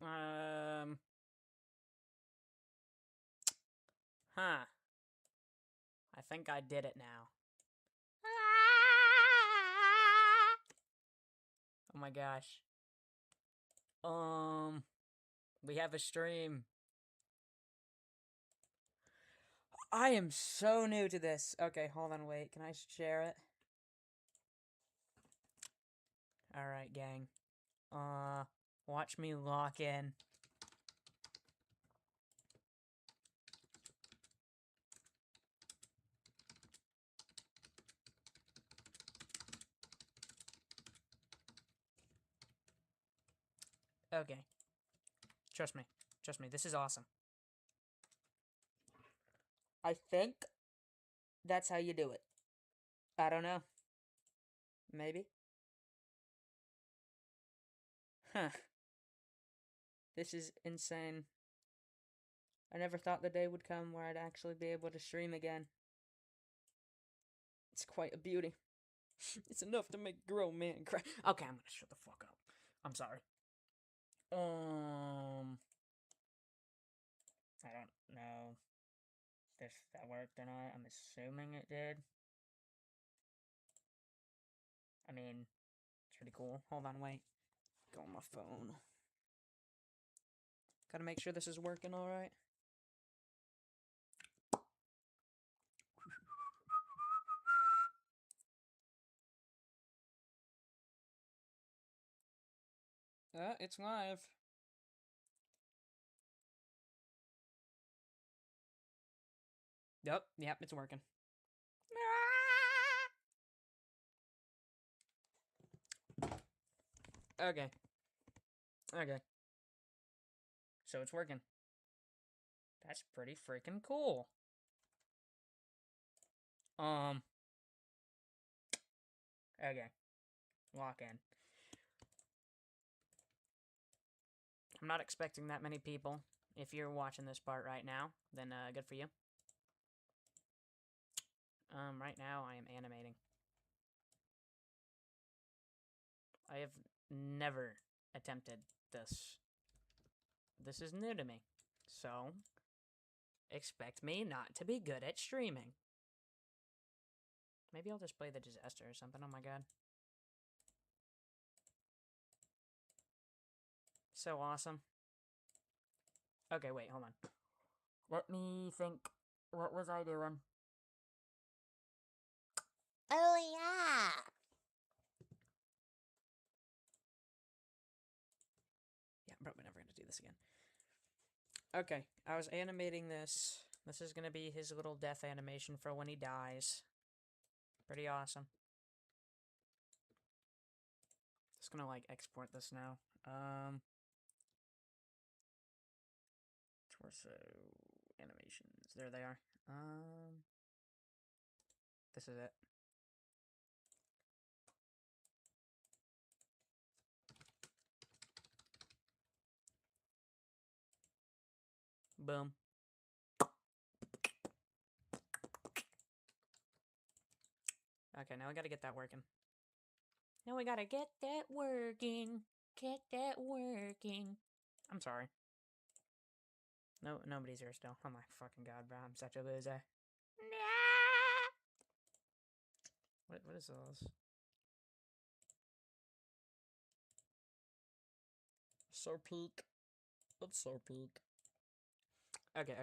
Huh. I think I did it now. Oh my gosh. We have a stream. I am so new to this. Okay, hold on, wait. Can I share it? Alright, gang. Watch me lock in. Okay. Trust me. Trust me, this is awesome. I think that's how you do it. I don't know. Maybe? Huh. This is insane. I never thought the day would come where I'd actually be able to stream again. It's quite a beauty. It's enough to make a grown man cry. Okay, I'm gonna shut the fuck up. I'm sorry. I don't know if that worked or not. I'm assuming it did. I mean, it's pretty cool. Hold on, wait. Go on my phone. Gotta make sure this is working alright. It's live. Yep, it's working. Okay. So it's working. That's pretty freaking cool. Okay. Lock in. I'm not expecting that many people. If you're watching this part right now, then good for you. Right now I am animating. I have never attempted this. This is new to me. So, expect me not to be good at streaming. Maybe I'll just play the disaster or something. Oh my god. So awesome. Okay, wait, hold on. Let me think. What was I doing? Oh, yeah! Yeah, I'm probably never gonna do this again. Okay, I was animating this. This is gonna be his little death animation for when he dies. Pretty awesome. Just gonna, like, export this now. Torso animations. There they are. This is it. Boom. Okay, now we gotta get that working. Now we gotta get that working. Get that working. I'm sorry. No, nobody's here still. Oh my fucking god, bro. I'm such a loser. What is this? So peak. That's so peak. Okay.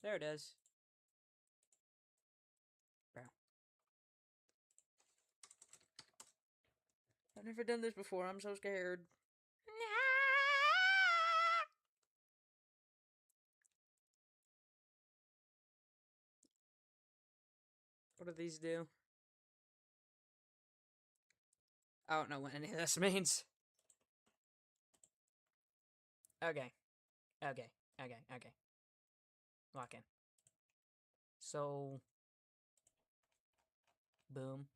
There it is. Bro. I've never done this before. I'm so scared. What do these do? I don't know what any of this means. Okay. Lock in. So, boom.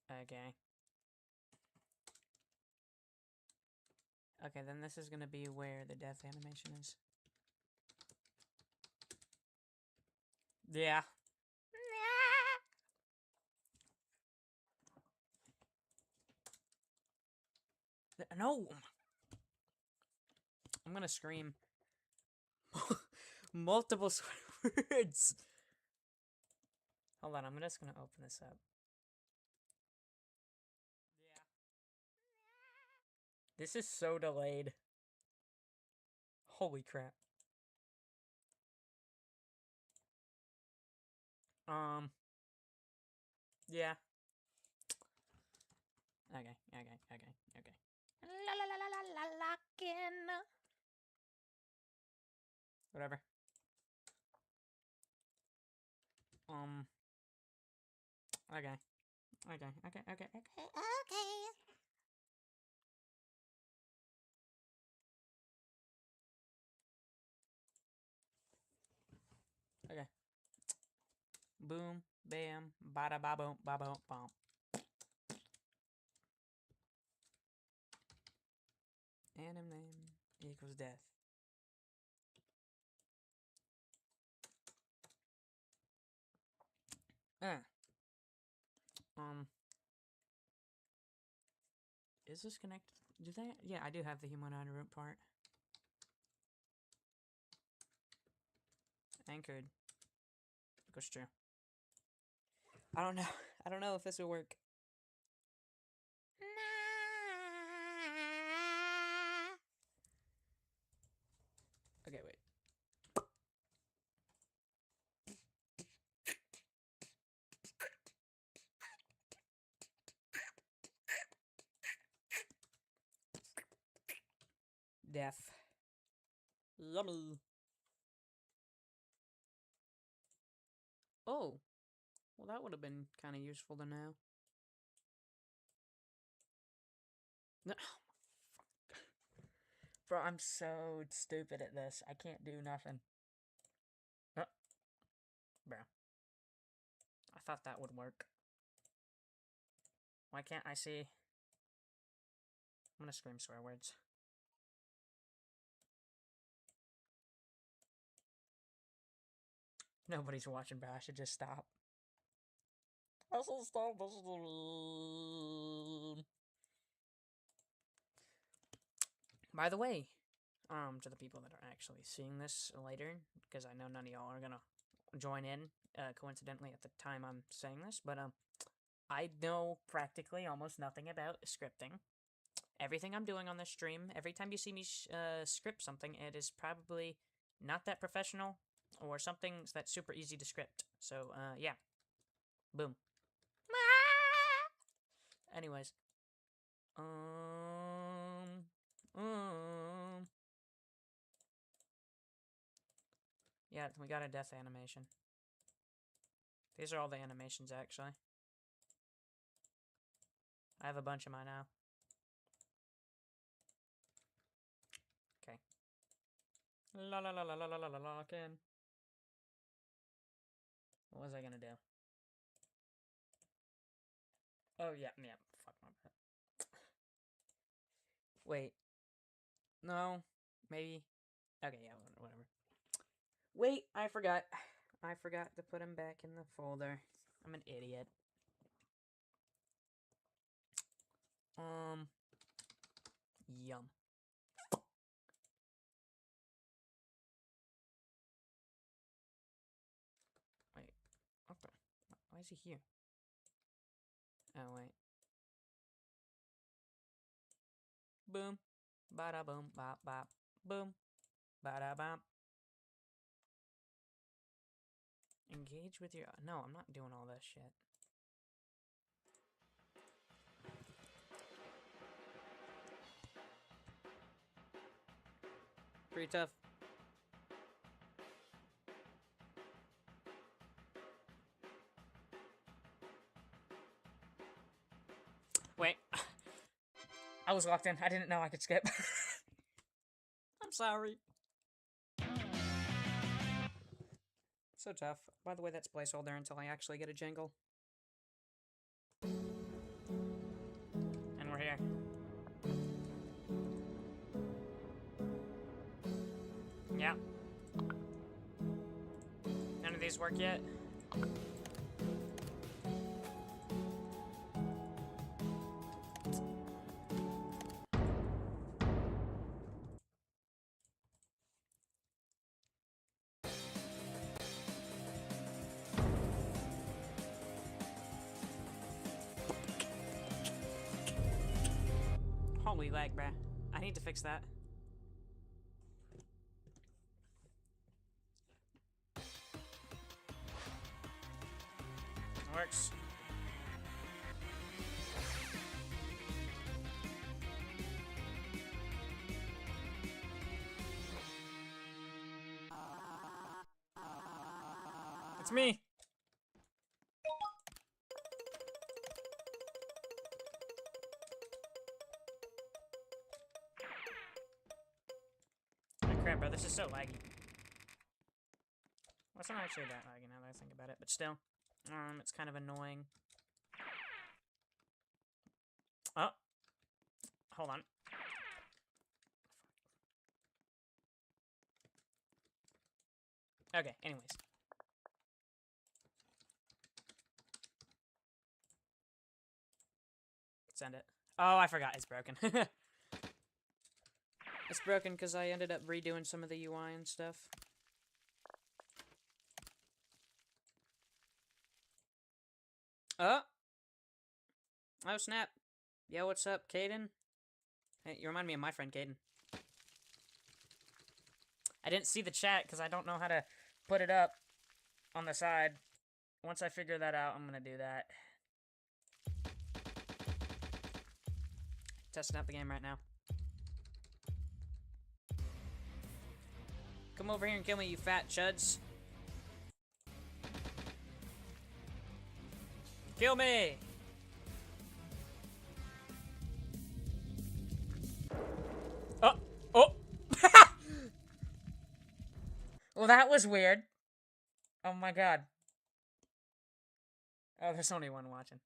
Okay. Okay, then this is gonna be where the death animation is. Yeah. No! I'm gonna scream. Multiple swear words! Hold on, I'm just gonna open this up. Yeah. This is so delayed. Holy crap. Yeah. Okay. La la la la la la lockin'. Whatever. Okay. Okay. Okay. Boom, bam, bada ba boom, ba boom, bum. Anime equals death. Is this connected? Do they? Yeah, I do have the humanoid root part. Anchored. Goes true. I don't know. I don't know if this will work. Okay, wait. Death. Yummy. Oh. Well, that would have been kind of useful to know. No. Bro, I'm so stupid at this. I can't do nothing. Bro. I thought that would work. Why can't I see? I'm gonna scream swear words. Nobody's watching, bro. I should just stop. I should stop. This is By the way, to the people that are actually seeing this later, because I know none of y'all are gonna join in, coincidentally at the time I'm saying this, but I know practically almost nothing about scripting. Everything I'm doing on this stream, every time you see me script something, it is probably not that professional or something that's super easy to script. So, yeah. Boom. Anyways. Yeah, we got a death animation. These are all the animations, actually. I have a bunch of mine now. Okay. La la la la la la la la lock in. What was I gonna do? Oh, yeah. Fuck my bad. Wait. No. Maybe. Okay, yeah, whatever. Wait, I forgot. I forgot to put him back in the folder. I'm an idiot. Yum. Wait. What the? Why is he here? Oh, wait. Boom. Bada boom. Bop bop. Boom. Bada bop. Engage with your... No, I'm not doing all this shit. Pretty tough. Wait. I was locked in. I didn't know I could skip. I'm sorry. So tough. By the way, that's placeholder until I actually get a jingle. And we're here. Yeah. None of these work yet? really lag, bruh. I need to fix that. Works. It's me. Oh, crap, bro. This is so laggy. Well, it's not actually that laggy now that I think about it, but still. It's kind of annoying. Oh. Hold on. Okay, anyways. Send it. Oh, I forgot. It's broken. It's broken because I ended up redoing some of the UI and stuff. Oh! Oh, snap. Yo, what's up, Caden? Hey, you remind me of my friend, Caden. I didn't see the chat because I don't know how to put it up on the side. Once I figure that out, I'm gonna do that. Testing out the game right now. Come over here and kill me, you fat chuds. Kill me! Oh! Oh! Well, that was weird. Oh my god. Oh, there's only one watching.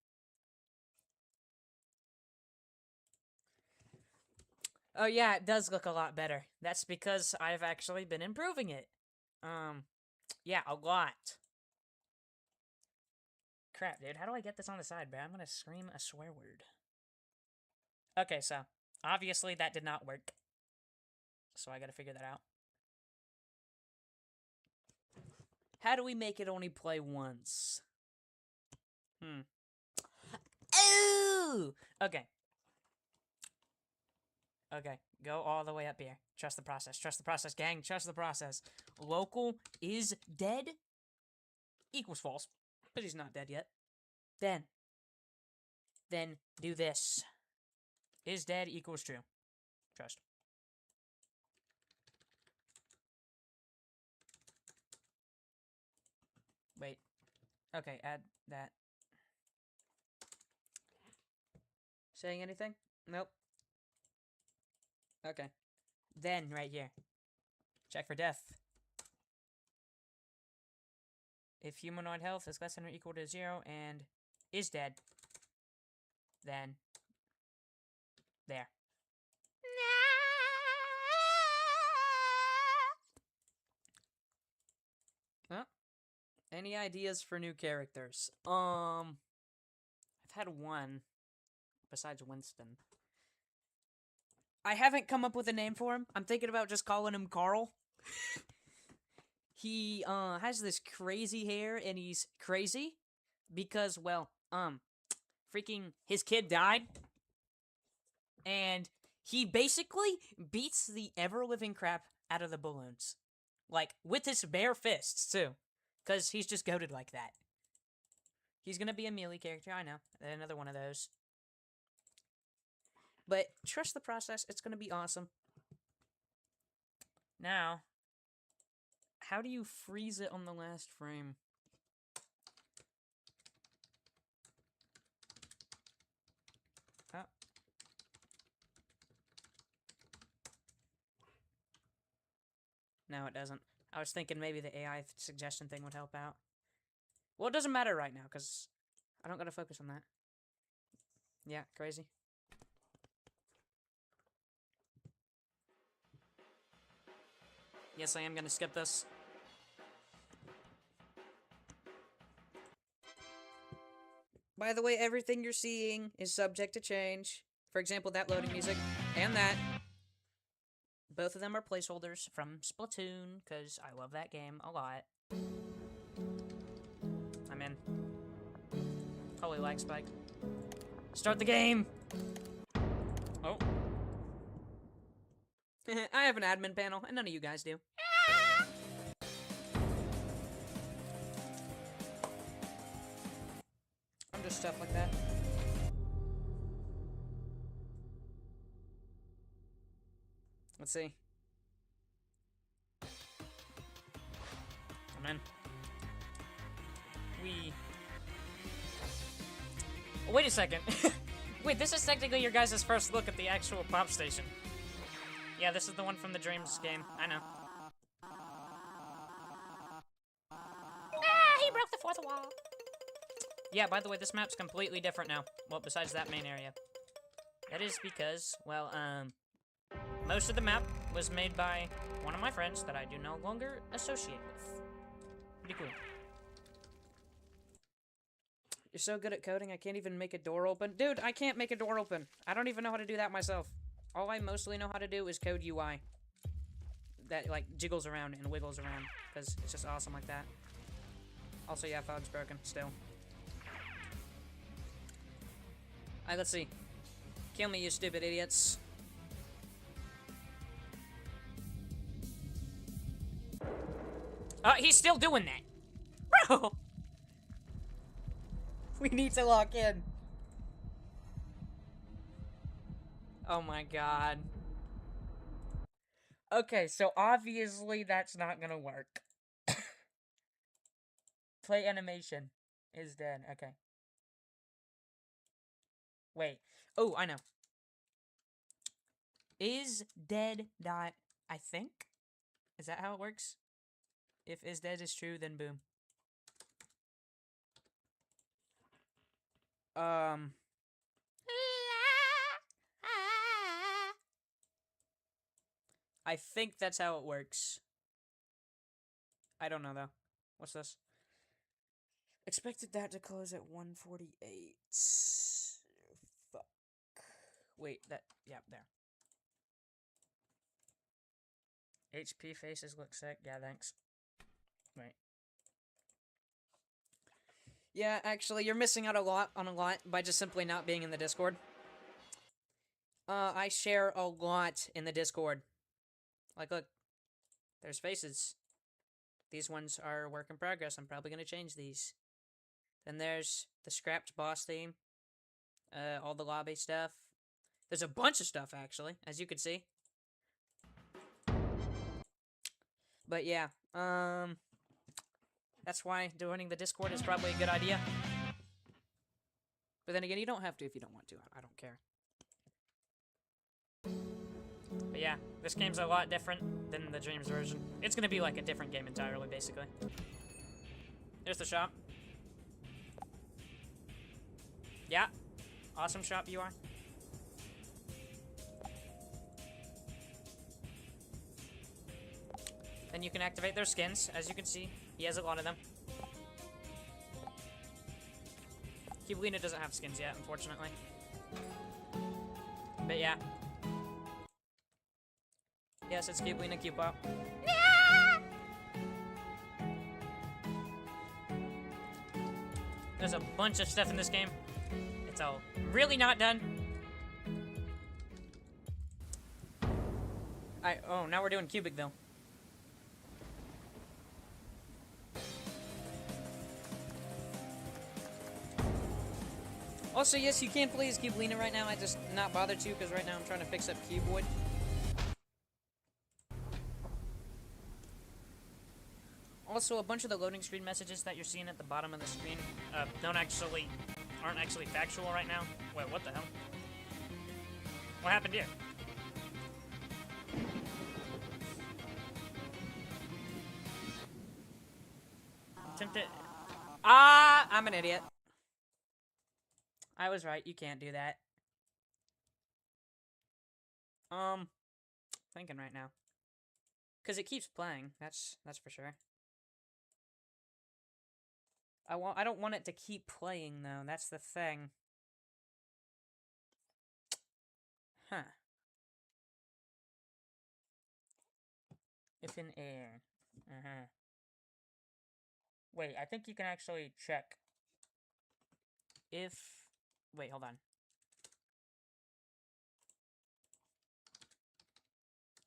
Oh yeah, it does look a lot better. That's because I've actually been improving it. Yeah, a lot. Crap, dude. How do I get this on the side, bro? I'm gonna scream a swear word. Okay, so, obviously that did not work. So I gotta figure that out. How do we make it only play once? Ooh! Okay. Okay, go all the way up here. Trust the process. Trust the process, gang. Trust the process. Local is dead equals false. But he's not dead yet. Then do this. Is dead equals true. Trust. Wait. Okay, add that. Saying anything? Nope. Okay. Then, right here. Check for death. If humanoid health is less than or equal to 0 and is dead, then there. Well, any ideas for new characters? I've had one besides Winston. I haven't come up with a name for him. I'm thinking about just calling him Carl. He has this crazy hair and he's crazy because, well, freaking his kid died. And he basically beats the ever-living crap out of the balloons. Like, with his bare fists, too. Because he's just goated like that. He's gonna be a melee character, I know. Another one of those. But trust the process, it's gonna be awesome. Now, how do you freeze it on the last frame? Oh. No, it doesn't. I was thinking maybe the AI suggestion thing would help out. Well, it doesn't matter right now, because I don't gotta focus on that. Yeah, crazy. Yes, I am gonna skip this. By the way, everything you're seeing is subject to change. For example, that loading music and that. Both of them are placeholders from Splatoon, because I love that game a lot. I'm in. Holy lag spike. Start the game! Oh. have an admin panel, and none of you guys do. I'm just stuff like that. Let's see. I'm in. Oh, wait a second. Wait, this is technically your guys' first look at the actual pop station. Yeah, this is the one from the Dreams game. I know. Ah, he broke the fourth wall. Yeah, by the way, this map's completely different now. Well, besides that main area. That is because, well, most of the map was made by one of my friends that I do no longer associate with. Pretty cool. You're so good at coding, I can't even make a door open. Dude, I can't make a door open. I don't even know how to do that myself. All I mostly know how to do is code UI. That, like, jiggles around and wiggles around. Because it's just awesome like that. Also, yeah, fog's broken, still. Alright, let's see. Kill me, you stupid idiots. He's still doing that. Bro! We need to lock in. Oh my god. Okay, so obviously that's not gonna work. Play animation is dead. Okay. Wait. Oh, I know. Is dead dot, I think? Is that how it works? If is dead is true, then boom. I think that's how it works. I don't know, though. What's this? Expected that to close at 1:48. Fuck. Wait, that... Yeah, there. HP faces look sick. Yeah, thanks. Wait. Yeah, actually, you're missing out on a lot by just simply not being in the Discord. I share a lot in the Discord. Like, look. There's faces. These ones are work in progress. I'm probably going to change these. Then there's the scrapped boss theme. All the lobby stuff. There's a bunch of stuff, actually, as you can see. But yeah, that's why joining the Discord is probably a good idea. But then again, you don't have to if you don't want to. I don't care. But yeah, this game's a lot different than the Dreams version. It's gonna be like a different game entirely, basically. There's the shop. Yeah. Awesome shop you are. Then you can activate their skins. As you can see, he has a lot of them. Cubelina doesn't have skins yet, unfortunately. But yeah. Yes, it's Cubelina Cupop. There's a bunch of stuff in this game. It's all really not done. Oh, now we're doing Cubicville. Also, yes, you can play as Cubelina right now. I just not bothered to because right now I'm trying to fix up Cuboid. Also, a bunch of the loading screen messages that you're seeing at the bottom of the screen aren't actually factual right now. Wait, what the hell? What happened here? Tempted. I'm an idiot. I was right. You can't do that. Thinking right now. Because it keeps playing. That's for sure. I don't want it to keep playing, though. That's the thing. Huh. If in air. Uh-huh. Wait, I think you can actually check. If... Wait, hold on.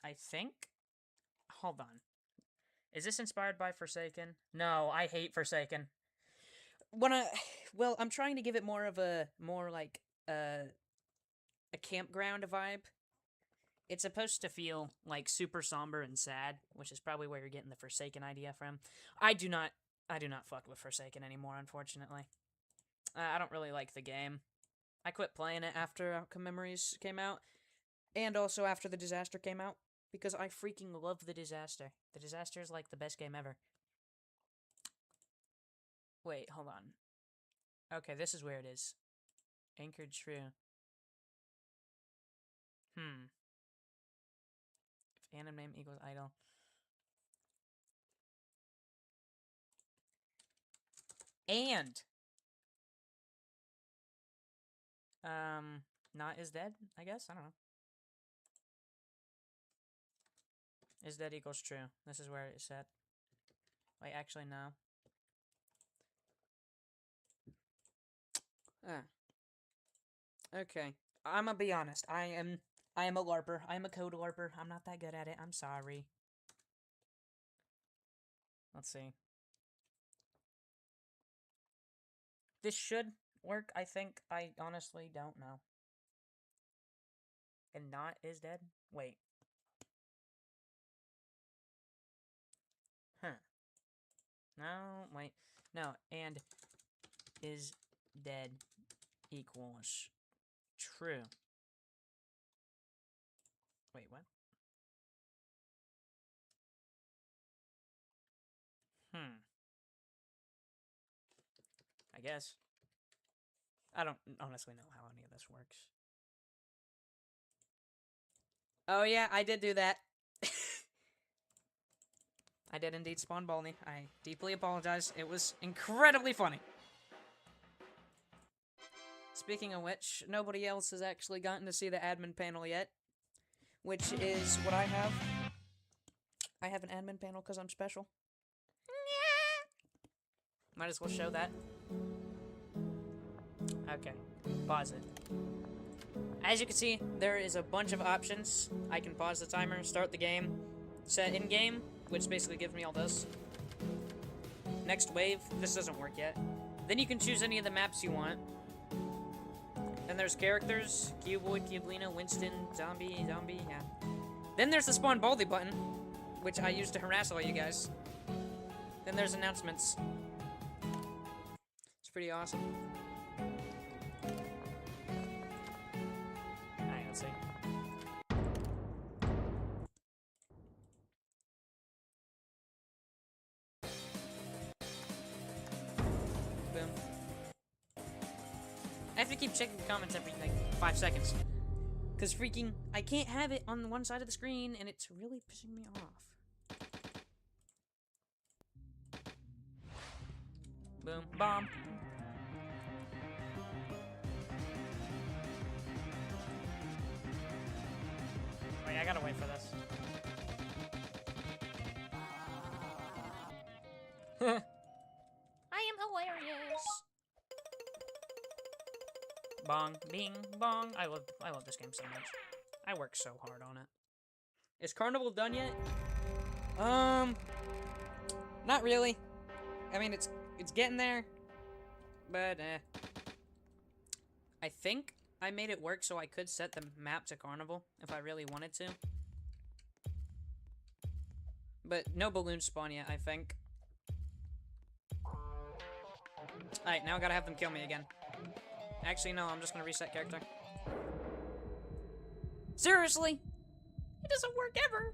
I think... Hold on. Is this inspired by Forsaken? No, I hate Forsaken. Well, I'm trying to give it more of a... More like... a campground vibe. It's supposed to feel, like, super somber and sad, which is probably where you're getting the Forsaken idea from. I do not fuck with Forsaken anymore, unfortunately. I don't really like the game. I quit playing it after Outcome Memories came out, and also after The Disaster came out, because I freaking love The Disaster. The Disaster is, like, the best game ever. Wait, hold on. Okay, this is where it is. Anchored True. If anim name equals idle. And not is dead, I guess? I don't know. Is dead equals true. This is where it's set. Wait, actually, no. Okay. I'm gonna be honest. I am a LARPer. I am a code LARPer. I'm not that good at it. I'm sorry. Let's see. This should work, I think. I honestly don't know. And not is dead? Wait. Huh. No, wait. No, and is dead equals true. Wait, what? I guess. I don't honestly know how any of this works. Oh yeah, I did do that. I did indeed spawn Balney. I deeply apologize. It was incredibly funny. Speaking of which, nobody else has actually gotten to see the admin panel yet, which is what I have. I have an admin panel because I'm special. Might as well show that. Okay, pause it. As you can see, there is a bunch of options. I can pause the timer, start the game, set in-game, which basically gives me all this. Next wave, this doesn't work yet. Then you can choose any of the maps you want. Then there's characters, Cuboid, Cublina, Winston, Zombie, yeah. Then there's the Spawn Baldy button, which I use to harass all you guys. Then there's announcements. It's pretty awesome. Alright, let's see. Boom. I have to keep checking the comments every, like, 5 seconds. Because freaking, I can't have it on one side of the screen, and it's really pissing me off. Boom. Bomb. Wait, I gotta wait for this. I am hilarious. Bong, bing, bong. I love this game so much. I work so hard on it. Is Carnival done yet? Not really. I mean, it's getting there, but I think I made it work so I could set the map to Carnival if I really wanted to. But no balloons spawn yet, I think. Alright, now I gotta have them kill me again. Actually, no, I'm just gonna reset character. Seriously? It doesn't work ever!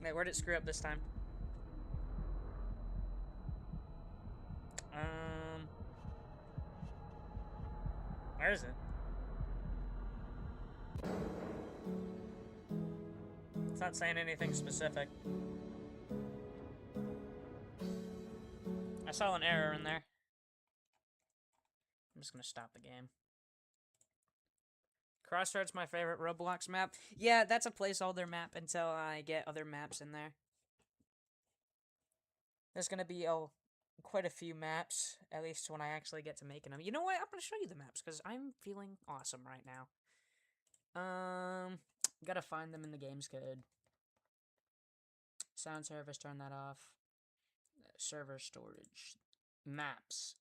Wait, where'd it screw up this time? Where is it? It's not saying anything specific. I saw an error in there. I'm just gonna stop the game. Crossroads, my favorite Roblox map. Yeah, that's a placeholder map until I get other maps in there. There's gonna be quite a few maps, at least when I actually get to making them. You know what? I'm going to show you the maps, because I'm feeling awesome right now. Gotta find them in the game's code. Sound service, turn that off. Server storage. Maps.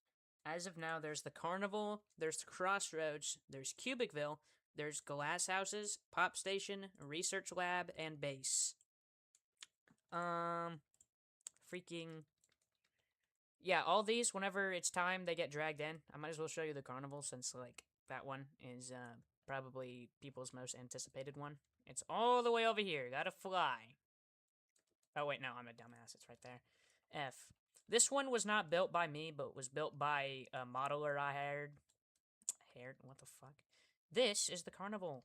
As of now, there's the Carnival, there's the Crossroads, there's Cubicville, there's Glass Houses, Pop Station, Research Lab, and Base. Freaking... Yeah, all these, whenever it's time, they get dragged in. I might as well show you the Carnival, since, like, that one is, probably people's most anticipated one. It's all the way over here. Gotta fly. Oh, wait, no, I'm a dumbass. It's right there. F. This one was not built by me, but was built by a modeler I hired. What the fuck? This is the Carnival.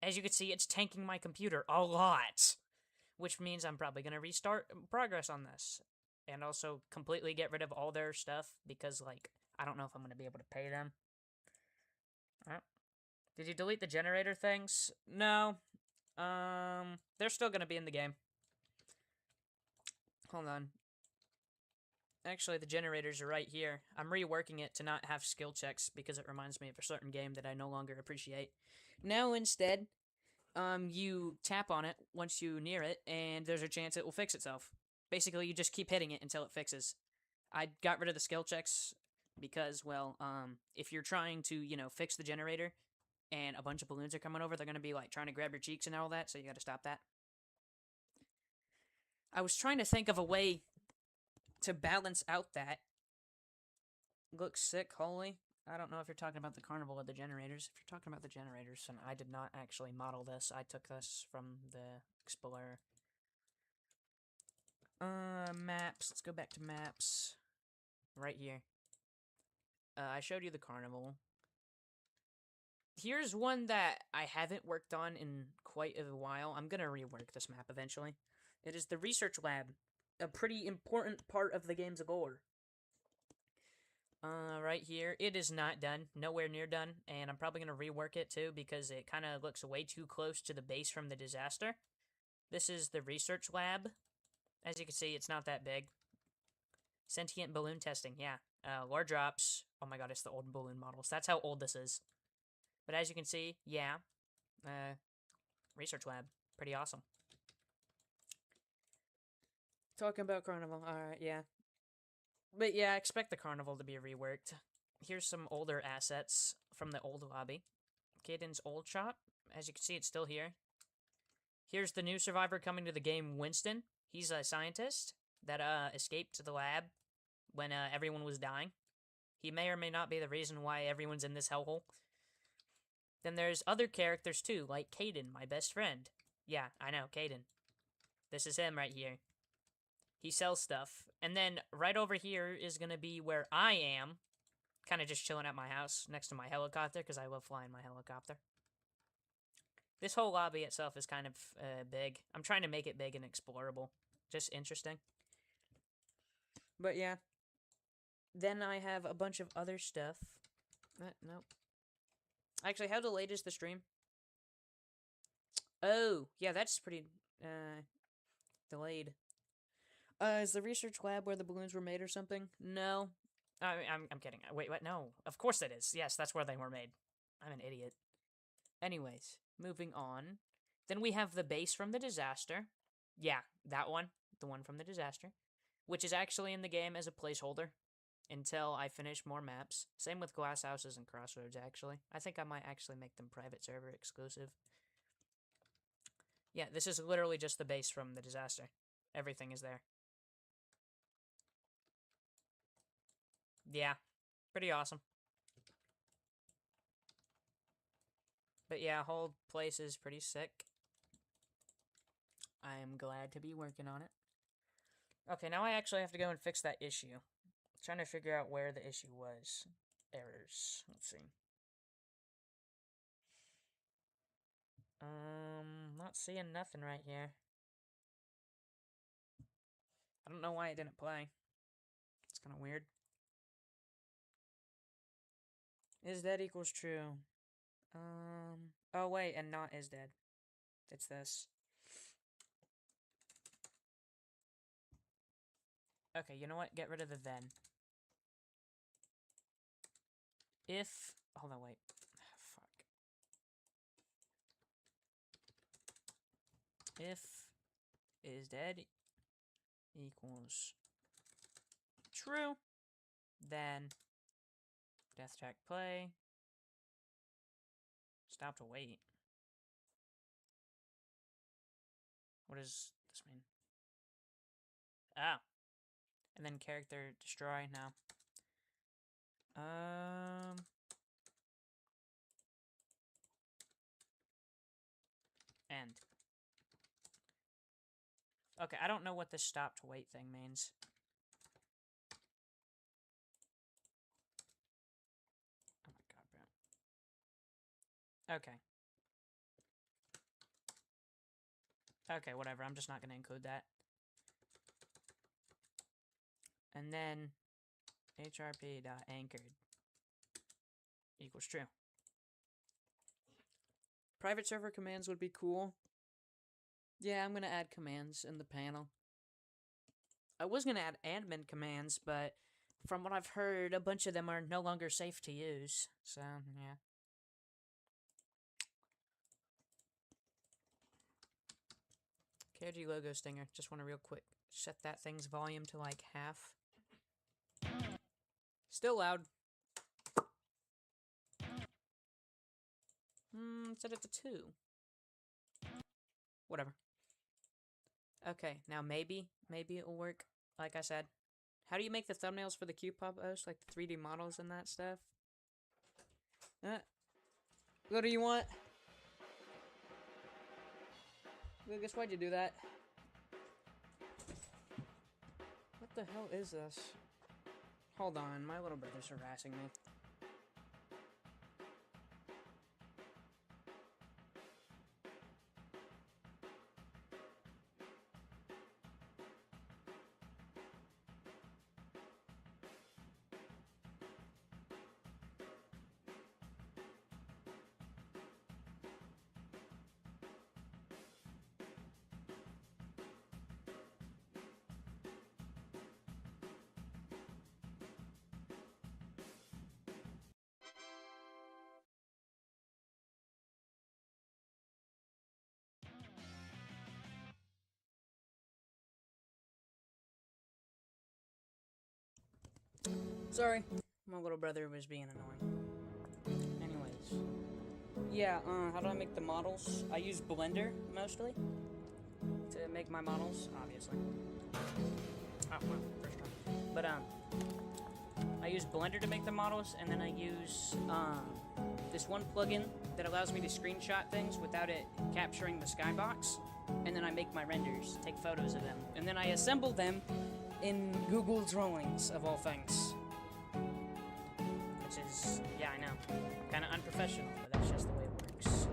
As you can see, it's tanking my computer a lot. Which means I'm probably going to restart progress on this. And also completely get rid of all their stuff, because, like, I don't know if I'm going to be able to pay them. Did you delete the generator things? No. They're still going to be in the game. Hold on. Actually, the generators are right here. I'm reworking it to not have skill checks because it reminds me of a certain game that I no longer appreciate. Now, instead, you tap on it once you near it, and there's a chance it will fix itself. Basically, you just keep hitting it until it fixes. I got rid of the skill checks because, well, if you're trying to, fix the generator and a bunch of balloons are coming over, they're going to be, like, trying to grab your cheeks and all that, so you got to stop that. I was trying to think of a way to balance out that. Looks sick, holy. I don't know if you're talking about the Carnival or the generators. If you're talking about the generators, then I did not actually model this. I took this from the Explorer. Maps. Let's go back to maps. Right here. I showed you the Carnival. Here's one that I haven't worked on in quite a while. I'm gonna rework this map eventually. It is the Research Lab. A pretty important part of the game's lore. Right here. It is not done. Nowhere near done. And I'm probably going to rework it, too, because it kind of looks way too close to the base from the disaster. This is the research lab. As you can see, it's not that big. Sentient balloon testing, yeah. Lore drops. Oh my god, it's the old balloon models. That's how old this is. But as you can see, yeah. Research lab. Pretty awesome. Talking about Carnival. Alright, yeah. But yeah, expect the Carnival to be reworked. Here's some older assets from the old lobby. Caden's old shop. As you can see, it's still here. Here's the new survivor coming to the game, Winston. He's a scientist that escaped to the lab when everyone was dying. He may or may not be the reason why everyone's in this hellhole. Then there's other characters too, like Caden, my best friend. Yeah, I know, Caden. This is him right here. He sells stuff. And then right over here is going to be where I am. Kind of just chilling at my house next to my helicopter, because I love flying my helicopter. This whole lobby itself is kind of big. I'm trying to make it big and explorable. Just interesting. But yeah. Then I have a bunch of other stuff. Nope. Actually, how delayed is the stream? Oh, yeah, that's pretty delayed. Is the research lab where the balloons were made or something? No. I'm kidding. Wait, what? No. Of course it is. Yes, that's where they were made. I'm an idiot. Anyways, moving on. Then we have the base from the disaster. Yeah, that one. The one from the disaster. Which is actually in the game as a placeholder until I finish more maps. Same with Glass Houses and Crossroads, actually. I think I might actually make them private server exclusive. Yeah, this is literally just the base from the disaster. Everything is there. Yeah, pretty awesome. But yeah, whole place is pretty sick. I am glad to be working on it. Okay, now I actually have to go and fix that issue. Trying to figure out where the issue was. Errors. Let's see. Not seeing nothing right here. I don't know why it didn't play. It's kind of weird. Is dead equals true? Oh wait, and not is dead. It's this. Okay, you know what? Get rid of the then. If... Hold on, wait. Fuck. If is dead equals true, then death check play. Stop to wait. What does this mean? Ah. And then character destroy now. End. Okay, I don't know what this stop to wait thing means. Oh my god, bro. Okay. Okay, whatever. I'm just not going to include that. And then hrp.anchored equals true. Private server commands would be cool. Yeah, I'm going to add commands in the panel. I was going to add admin commands, but from what I've heard, a bunch of them are no longer safe to use. So, yeah. KRG logo stinger. Just want to real quick set that thing's volume to like half. Still loud. Set it to 2. Whatever. Okay, now maybe it will work. Like I said. How do you make the thumbnails for the Q-Pop host? Like the 3D models and that stuff? What do you want? Lucas, why'd you do that? What the hell is this? Hold on, my little brother's harassing me. Sorry, my little brother was being annoying. Anyways. Yeah, how do I make the models? I use Blender, mostly, to make my models, obviously. Oh, well, first try. But, I use Blender to make the models, and then I use, this one plugin that allows me to screenshot things without it capturing the skybox, and then I make my renders, take photos of them, and then I assemble them in Google Drawings, of all things. Which is, yeah, I know, kind of unprofessional, but that's just the way it works.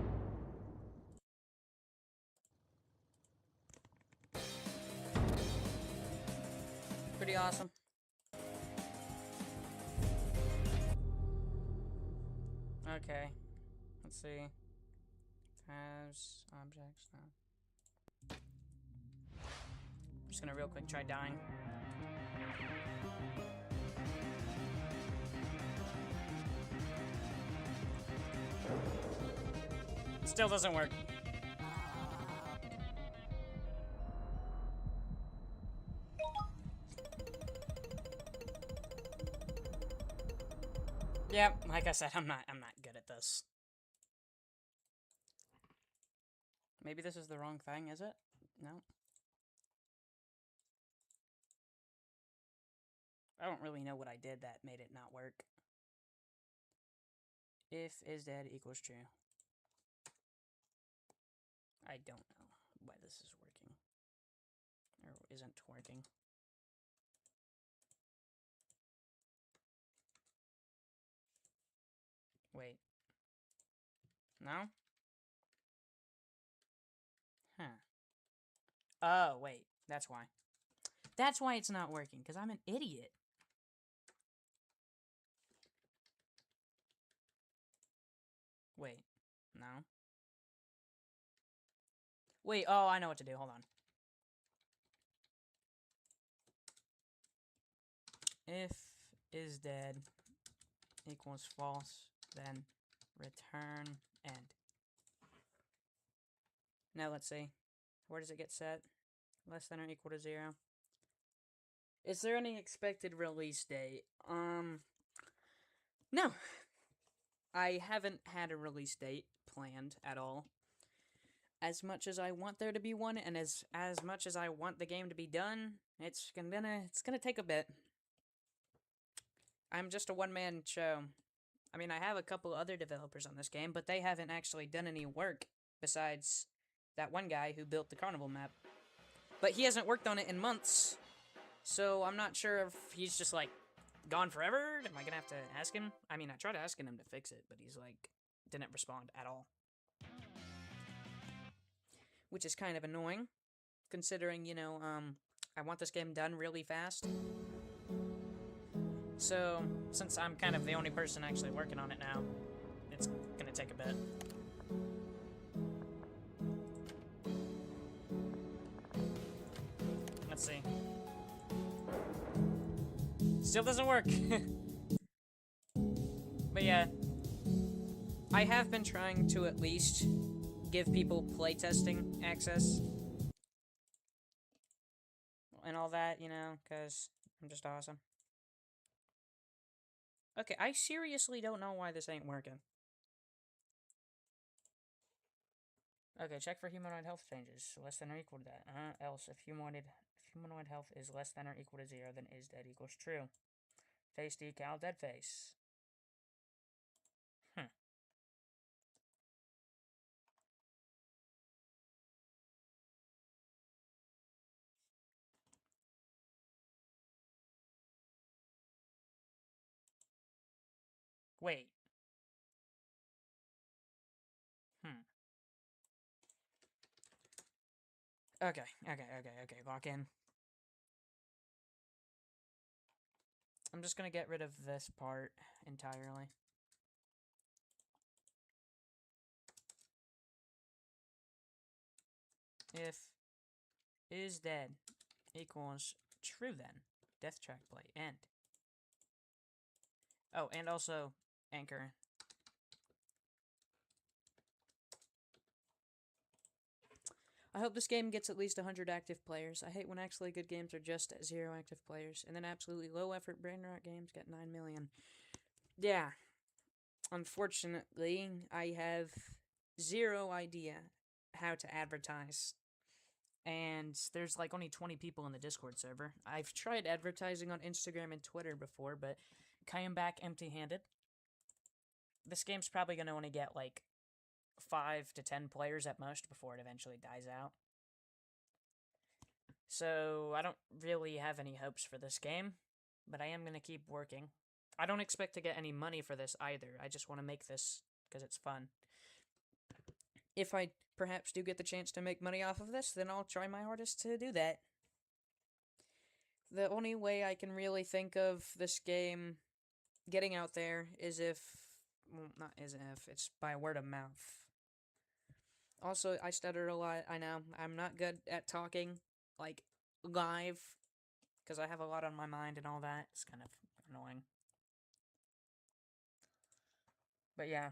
Pretty awesome. Okay, let's see. Tabs, objects, no. I'm just gonna real quick try dying. Still doesn't work. Yeah, like I said, I'm not good at this. Maybe this is the wrong thing, is it? No. I don't really know what I did that made it not work. If is dead equals true. I don't know why this is working. Or isn't working. Wait. No? Huh. Oh, wait. That's why. That's why it's not working, because I'm an idiot. Wait. No? Wait, oh, I know what to do. Hold on. if is dead equals false, then return end. Now let's see. Where does it get set? Less than or equal to 0. Is there any expected release date? No. I haven't had a release date planned at all. As much as I want there to be one, and as much as I want the game to be done, it's gonna take a bit. I'm just a one-man show. I mean, I have a couple other developers on this game, but they haven't actually done any work besides that one guy who built the carnival map. But he hasn't worked on it in months, so I'm not sure if he's just, like, gone forever. Am I gonna have to ask him? I mean, I tried asking him to fix it, but he's, like, didn't respond at all. Which is kind of annoying, considering, you know, I want this game done really fast. So, since I'm kind of the only person actually working on it now, it's gonna take a bit. Let's see. Still doesn't work. But yeah, I have been trying to at least give people playtesting access and all that, you know, because I'm just awesome. Okay, I seriously don't know why this ain't working. Okay, check for humanoid health changes, less than or equal to that. Else, if humanoid health is less than or equal to 0, then is dead equals true. Face decal, dead face. Wait. Okay, lock in. I'm just gonna get rid of this part entirely. If is dead equals true, then death track play end. Oh, and also anchor. I hope this game gets at least 100 active players. I hate when actually good games are just at 0 active players, and then absolutely low effort brain rot games get 9 million. Yeah. Unfortunately, I have zero idea how to advertise. And there's like only 20 people in the Discord server. I've tried advertising on Instagram and Twitter before, but came back empty-handed. This game's probably going to only get like 5 to 10 players at most before it eventually dies out. So I don't really have any hopes for this game, but I am going to keep working. I don't expect to get any money for this either. I just want to make this because it's fun. If I perhaps do get the chance to make money off of this, then I'll try my hardest to do that. The only way I can really think of this game getting out there is if... well, not as if, it's by word of mouth. Also, I stutter a lot, I know. I'm not good at talking, like, live, because I have a lot on my mind and all that. It's kind of annoying. But yeah.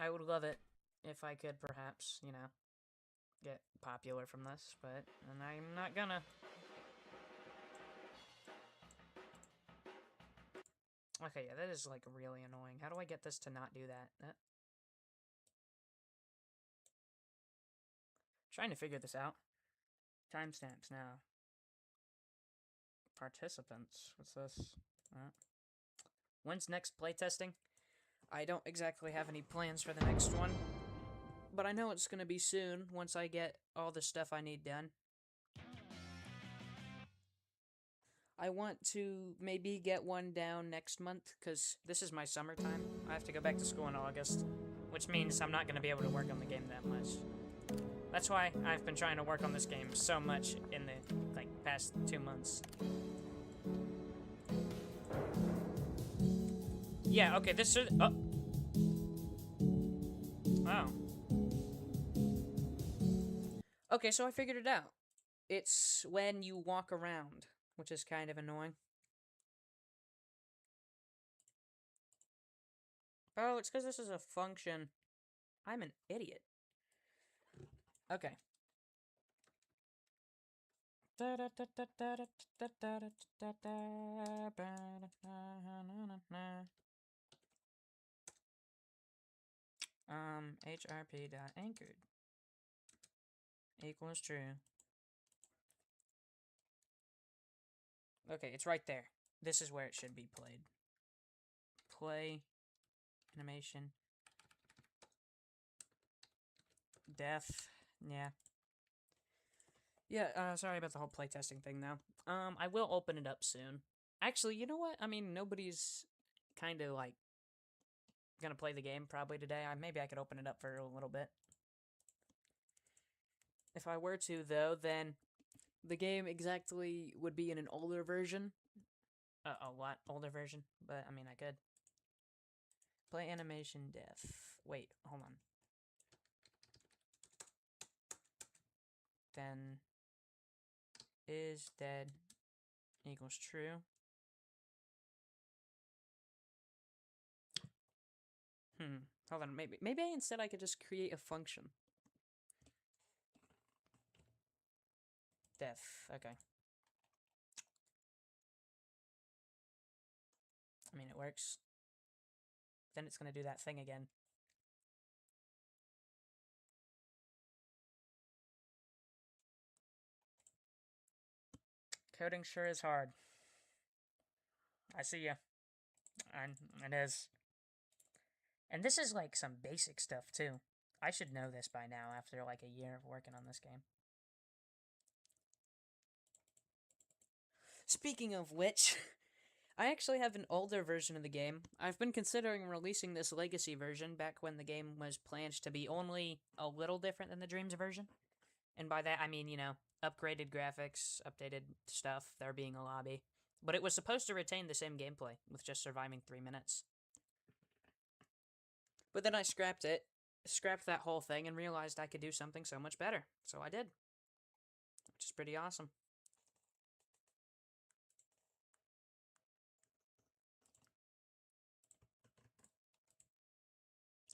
I would love it if I could perhaps, you know, get popular from this, but and I'm not gonna. Okay, yeah, that is, like, really annoying. How do I get this to not do that? Trying to figure this out. Timestamps now. Participants. What's this? When's next playtesting? I don't exactly have any plans for the next one, but I know it's gonna be soon once I get all the stuff I need done. I want to maybe get one down next month, because this is my summertime. I have to go back to school in August, which means I'm not going to be able to work on the game that much. That's why I've been trying to work on this game so much in the, like, past 2 months. Yeah, okay, this should... oh. Oh. Okay, so I figured it out. It's when you walk around. which is kind of annoying. Oh, it's because this is a function. I'm an idiot. Okay. hrp.anchored equals true. Okay, it's right there. This is where it should be played. Play animation death. Yeah, sorry about the whole playtesting thing though. I will open it up soon. Actually, you know what? I mean, nobody's kind of like gonna play the game probably today. Maybe I could open it up for a little bit. If I were to, though, then the game exactly would be in an older version. A lot older version, but I mean, I could. Play animation death. Wait, hold on. Then is dead equals true. Hold on, maybe instead I could just create a function. Death, okay. I mean, it works. Then it's gonna do that thing again. Coding sure is hard. I see ya. It is. And this is like some basic stuff too. I should know this by now after like a year of working on this game. Speaking of which, I actually have an older version of the game. I've been considering releasing this legacy version back when the game was planned to be only a little different than the Dreams version. And by that, I mean, you know, upgraded graphics, updated stuff, there being a lobby. But it was supposed to retain the same gameplay, with just surviving 3 minutes. But then I scrapped that whole thing, and realized I could do something so much better. So I did. Which is pretty awesome.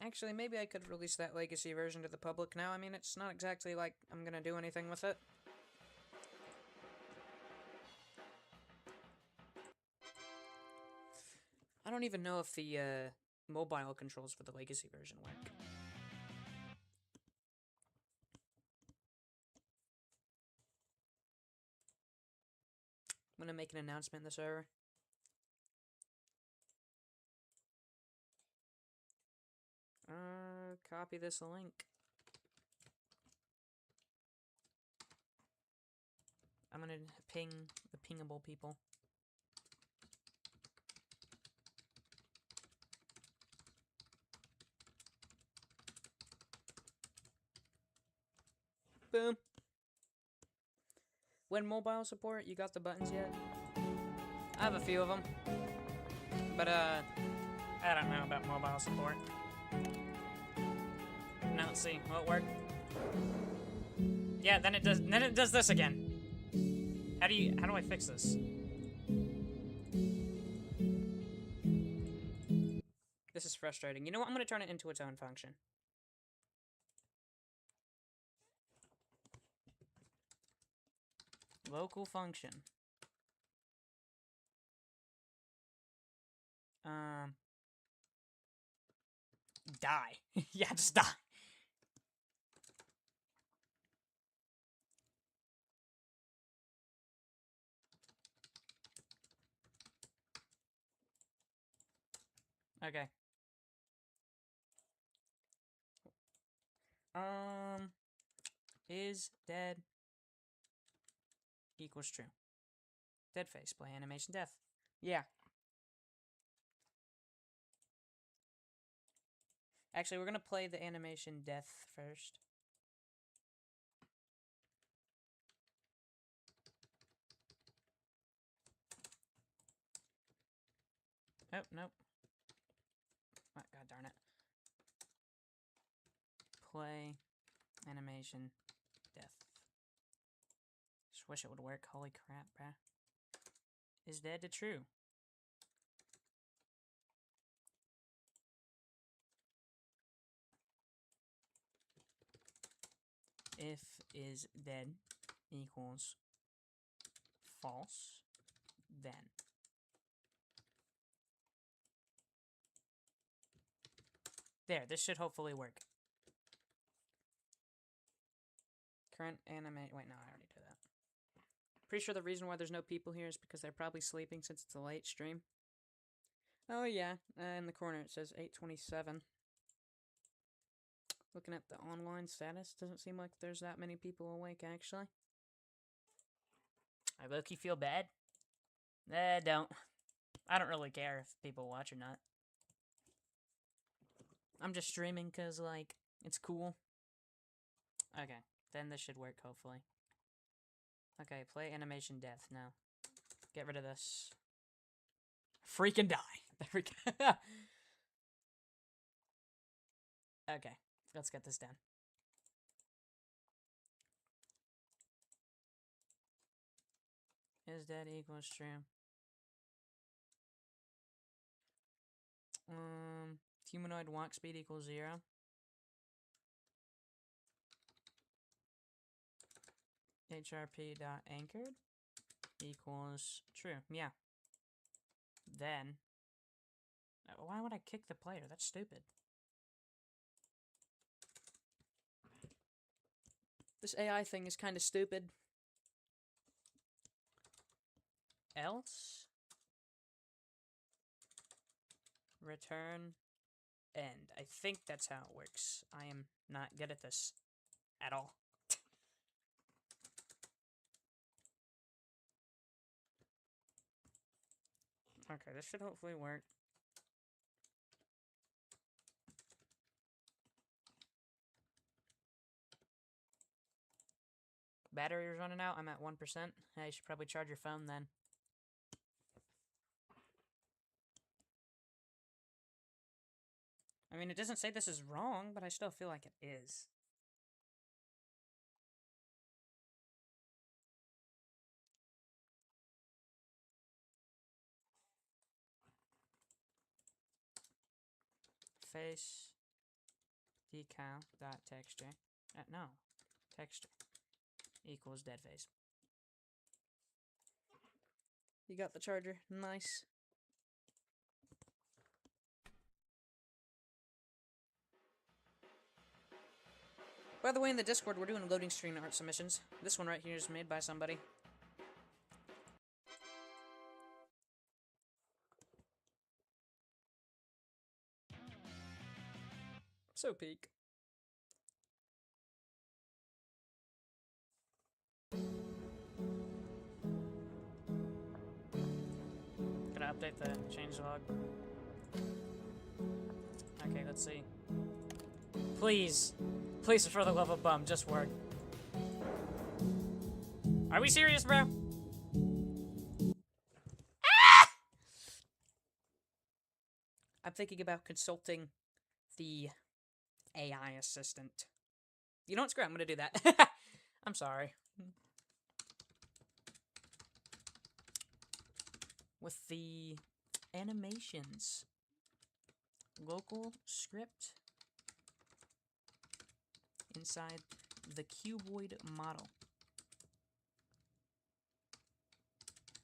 Actually, maybe I could release that legacy version to the public now. I mean, it's not exactly like I'm gonna do anything with it. I don't even know if the mobile controls for the legacy version work. I'm gonna make an announcement in the server. Copy this link. I'm gonna ping the pingable people. Boom. When mobile support, you got the buttons yet? I have a few of them. But, I don't know about mobile support. Now, let's see. Will it work? Yeah, then it does this again. How do I fix this? This is frustrating. You know what? I'm gonna turn it into its own function. Local function. Die. Yeah, just die. Okay. Is dead equals true. Dead face. Play animation death. Yeah. Actually, we're gonna play the animation death first. Oh, nope. Oh, God darn it. Play animation death. Just wish it would work. Holy crap, bruh. Is that the true? If is dead equals false, then. There, this should hopefully work. Current anime. Wait, no, I already did that. Pretty sure the reason why there's no people here is because they're probably sleeping since it's a late stream. Oh, yeah. In the corner it says 8:27. Looking at the online status, doesn't seem like there's that many people awake, actually. I low-key feel bad. Don't. I don't really care if people watch or not. I'm just streaming because, like, it's cool. Okay, then this should work, hopefully. Okay, play animation death now. Get rid of this. Freaking die. There we go. Okay, let's get this done. Is dead equals true? Humanoid walk speed equals 0. HRP.anchored equals true. Yeah. Then, why would I kick the player? That's stupid. This AI thing is kind of stupid. Else, return end. I think that's how it works. I am not good at this at all. Okay, this should hopefully work. Battery is running out. I'm at 1%. Hey, you should probably charge your phone then. I mean, it doesn't say this is wrong, but I still feel like it is. Face decal dot texture. No, texture equals dead face. You got the charger. Nice. By the way, in the Discord, we're doing loading screen art submissions. This one right here is made by somebody. So peak. Gonna update the changelog. Okay, let's see. Please. Please, for the love of bum, just work. Are we serious, bro? Ah! I'm thinking about consulting the AI assistant. You know what? Screw it, I'm gonna do that. I'm sorry. With the animations. Local script inside the cuboid model.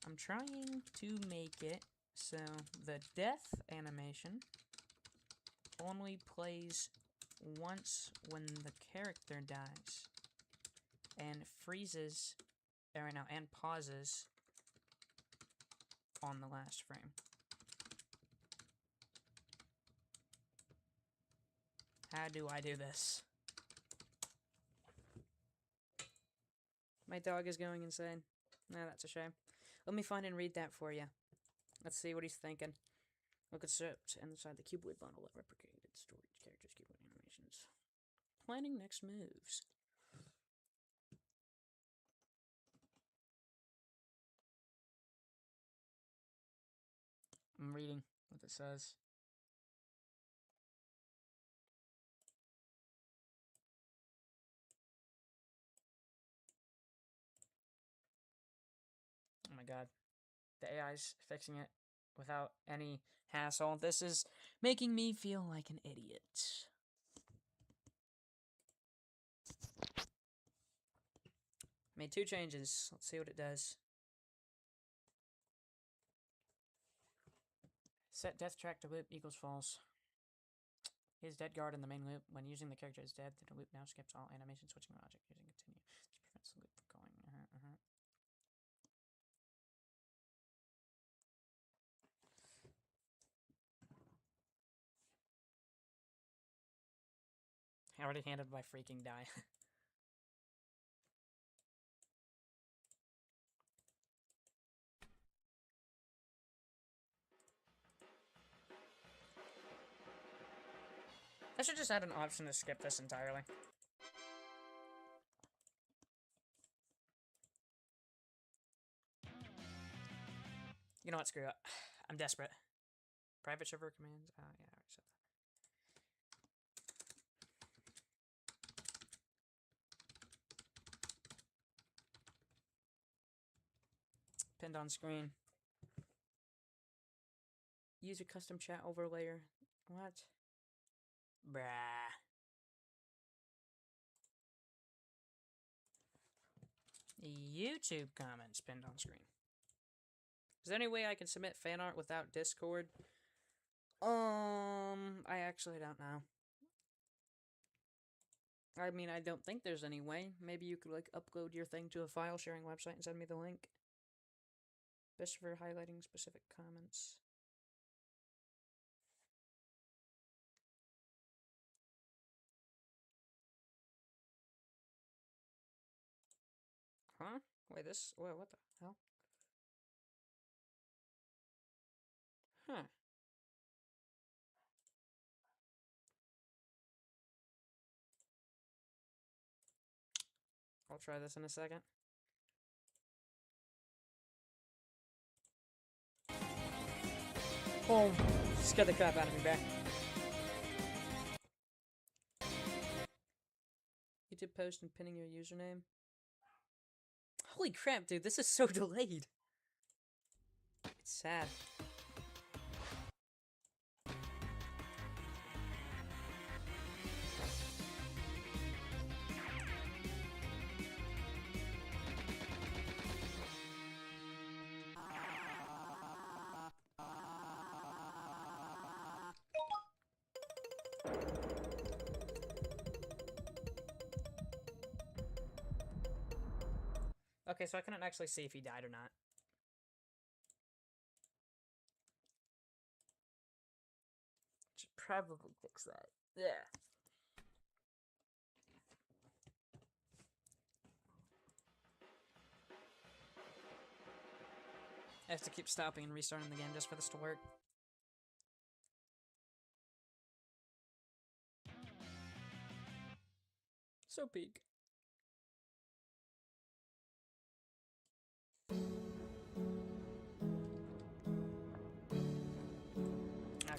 I'm trying to make it so the death animation only plays once when the character dies and freezes, and pauses on the last frame. How do I do this? My dog is going insane. Nah, that's a shame. Let me find and read that for you. Let's see what he's thinking. Look at script inside the cuboid bundle that replicated storage characters, cuboid animations. Planning next moves. I'm reading what it says. Oh my god. The AI's fixing it without any hassle. This is making me feel like an idiot. Made 2 changes. Let's see what it does. Set death track to loop equals false. Is dead guard in the main loop. When using the character is dead, the loop now skips all animation switching logic using continue. This prevents the loop from going. I already handed my freaking die. I should just add an option to skip this entirely. You know what? Screw it. I'm desperate. Private server commands. Yeah, I already said that. Pinned on screen. Use a custom chat overlayer. What? Bruh. YouTube comments pinned on screen. Is there any way I can submit fan art without Discord? I actually don't know. I mean, I don't think there's any way. Maybe you could, like, upload your thing to a file sharing website and send me the link. Best for highlighting specific comments. Huh? Wait, this... Wait, what the hell? Huh. I'll try this in a second. Boom. Scared the crap out of me back. YouTube post and pinning your username. Holy crap, dude, this is so delayed. It's sad. Okay, so I couldn't actually see if he died or not. Should probably fix that. Yeah. I have to keep stopping and restarting the game just for this to work. So peak.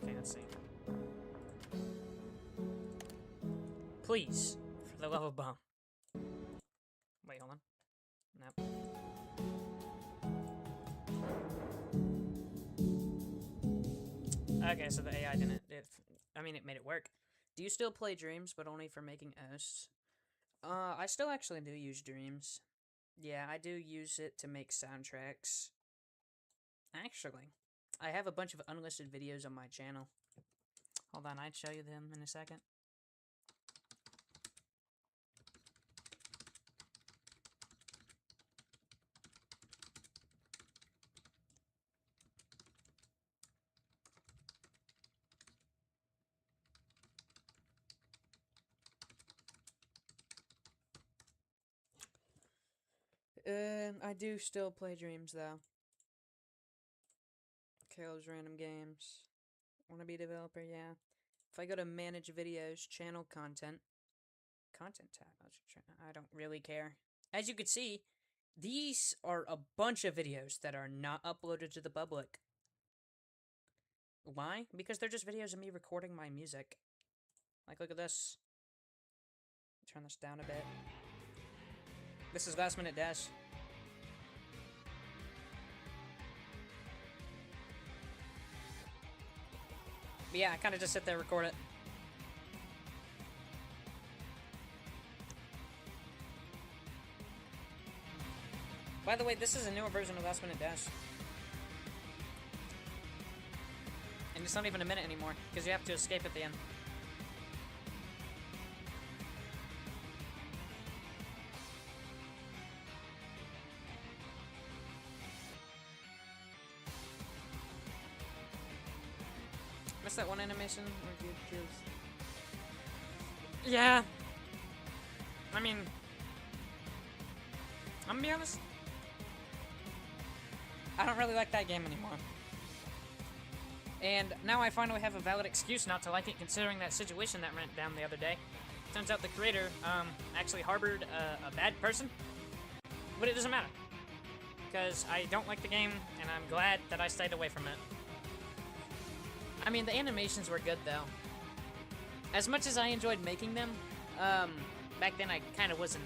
Okay, let's see. Please, for the love of bomb. Wait, hold on. Nope. Okay, so the AI didn't... I mean, it made it work. Do you still play Dreams, but only for making osts? I still actually do use Dreams. Yeah, I do use it to make soundtracks. Actually, I have a bunch of unlisted videos on my channel. Hold on, I'd show you them in a second. I do still play Dreams, though. Caleb's Random Games. Wanna be a developer? Yeah. If I go to Manage Videos, Channel Content, Content tab, I don't really care. As you can see, these are a bunch of videos that are not uploaded to the public. Why? Because they're just videos of me recording my music. Like, look at this. Turn this down a bit. This is Last Minute Dash. But yeah, I kind of just sit there and record it. By the way, this is a newer version of Last Minute Dash. And it's not even a minute anymore, because you have to escape at the end. What's that one animation where dude kills? Yeah. I mean, I'm gonna be honest. I don't really like that game anymore. And now I finally have a valid excuse not to like it, considering that situation that went down the other day. Turns out the creator actually harbored a bad person. But it doesn't matter. Because I don't like the game, and I'm glad that I stayed away from it. I mean, the animations were good, though. As much as I enjoyed making them, back then I kind of wasn't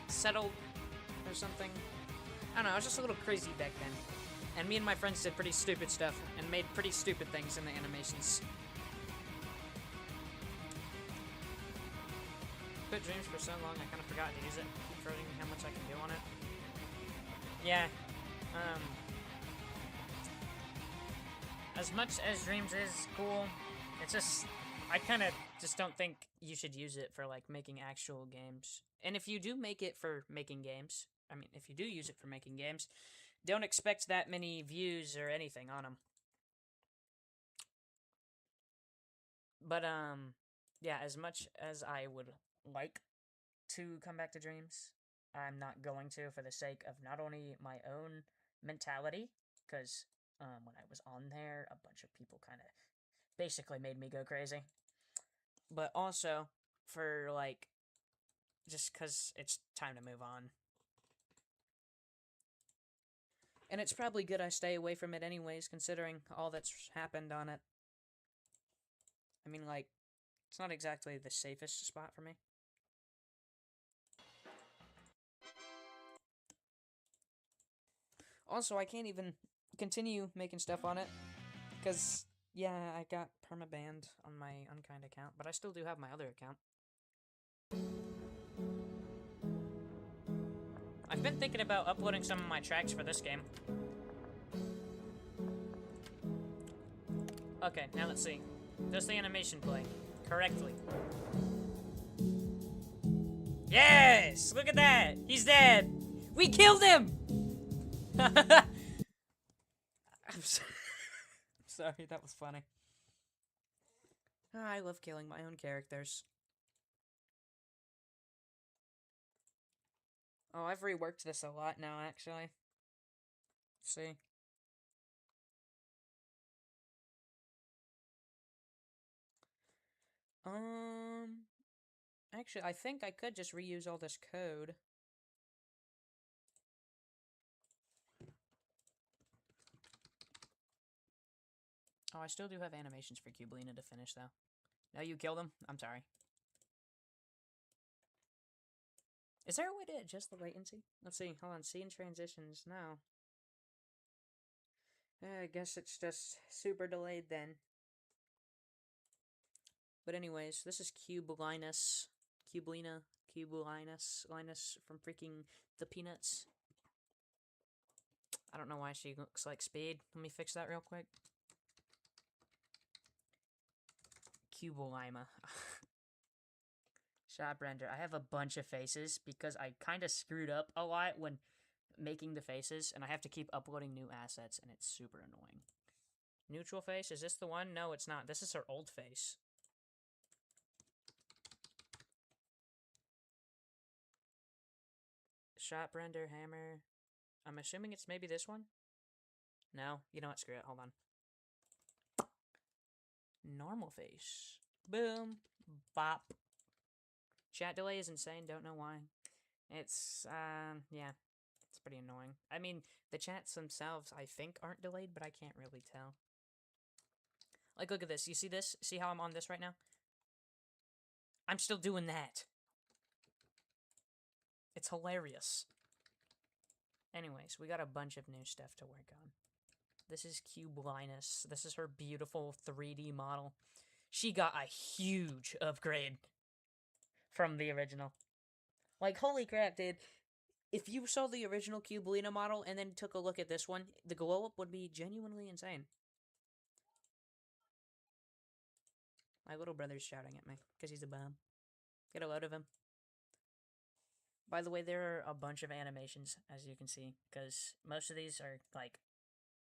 settled or something. I don't know, I was just a little crazy back then. And me and my friends did pretty stupid stuff and made pretty stupid things in the animations. Quit Dreams for so long, I kind of forgot to use it. Keep forgetting how much I can do on it. Yeah, as much as Dreams is cool, it's just, I kind of just don't think you should use it for, like, making actual games. And if you do make it for making games, I mean, if you do use it for making games, don't expect that many views or anything on them. But, yeah, as much as I would like to come back to Dreams, I'm not going to, for the sake of not only my own mentality, because when I was on there, a bunch of people kind of basically made me go crazy, but also for, like, just because it's time to move on. And it's probably good I stay away from it anyways, considering all that's happened on it. I mean, like, it's not exactly the safest spot for me. Also, I can't even continue making stuff on it, because, yeah, I got permabanned on my Unkind account, but I still do have my other account. I've been thinking about uploading some of my tracks for this game. Okay, now let's see. Does the animation play correctly? Yes! Look at that! He's dead! We killed him! I'm sorry, that was funny. Oh, I love killing my own characters. Oh, I've reworked this a lot now, actually. Let's see. Actually, I think I could just reuse all this code. Oh, I still do have animations for Cubelina to finish, though. No, you killed him? I'm sorry. Is there a way to adjust the latency? Let's see. Hold on. Scene transitions. No. I guess it's just super delayed then. But anyways, this is Cubelinus. Linus from freaking the Peanuts. I don't know why she looks like Speed. Let me fix that real quick. Cubelima. Shot Brender. I have a bunch of faces because I kind of screwed up a lot when making the faces, and I have to keep uploading new assets, and it's super annoying. Neutral face? Is this the one? No, it's not. This is her old face. Shot Brender, Hammer. I'm assuming it's maybe this one? No? You know what? Screw it. Hold on. Normal face. Boom. Bop. Chat delay is insane. Don't know why. It's, yeah. It's pretty annoying. I mean, the chats themselves, I think, aren't delayed, but I can't really tell. Like, look at this. You see this? See how I'm on this right now? I'm still doing that. It's hilarious. Anyways, we got a bunch of new stuff to work on. This is Cube Linus. This is her beautiful 3D model. She got a huge upgrade from the original. Like, holy crap, dude. If you saw the original Cubelina model and then took a look at this one, the glow up would be genuinely insane. My little brother's shouting at me because he's a bum. Get a load of him. By the way, there are a bunch of animations, as you can see, because most of these are, like,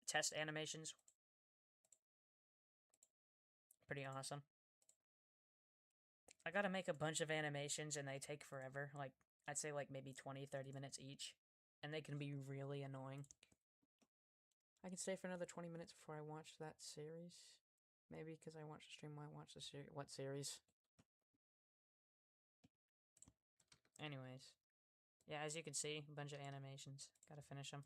test animations. Pretty awesome. I gotta make a bunch of animations, and they take forever. Like, I'd say, like, maybe 20-30 minutes each. And they can be really annoying. I can stay for another 20 minutes before I watch that series. Maybe because I watched the stream while I watched the series. What series? Anyways. Yeah, as you can see, a bunch of animations. Gotta finish them.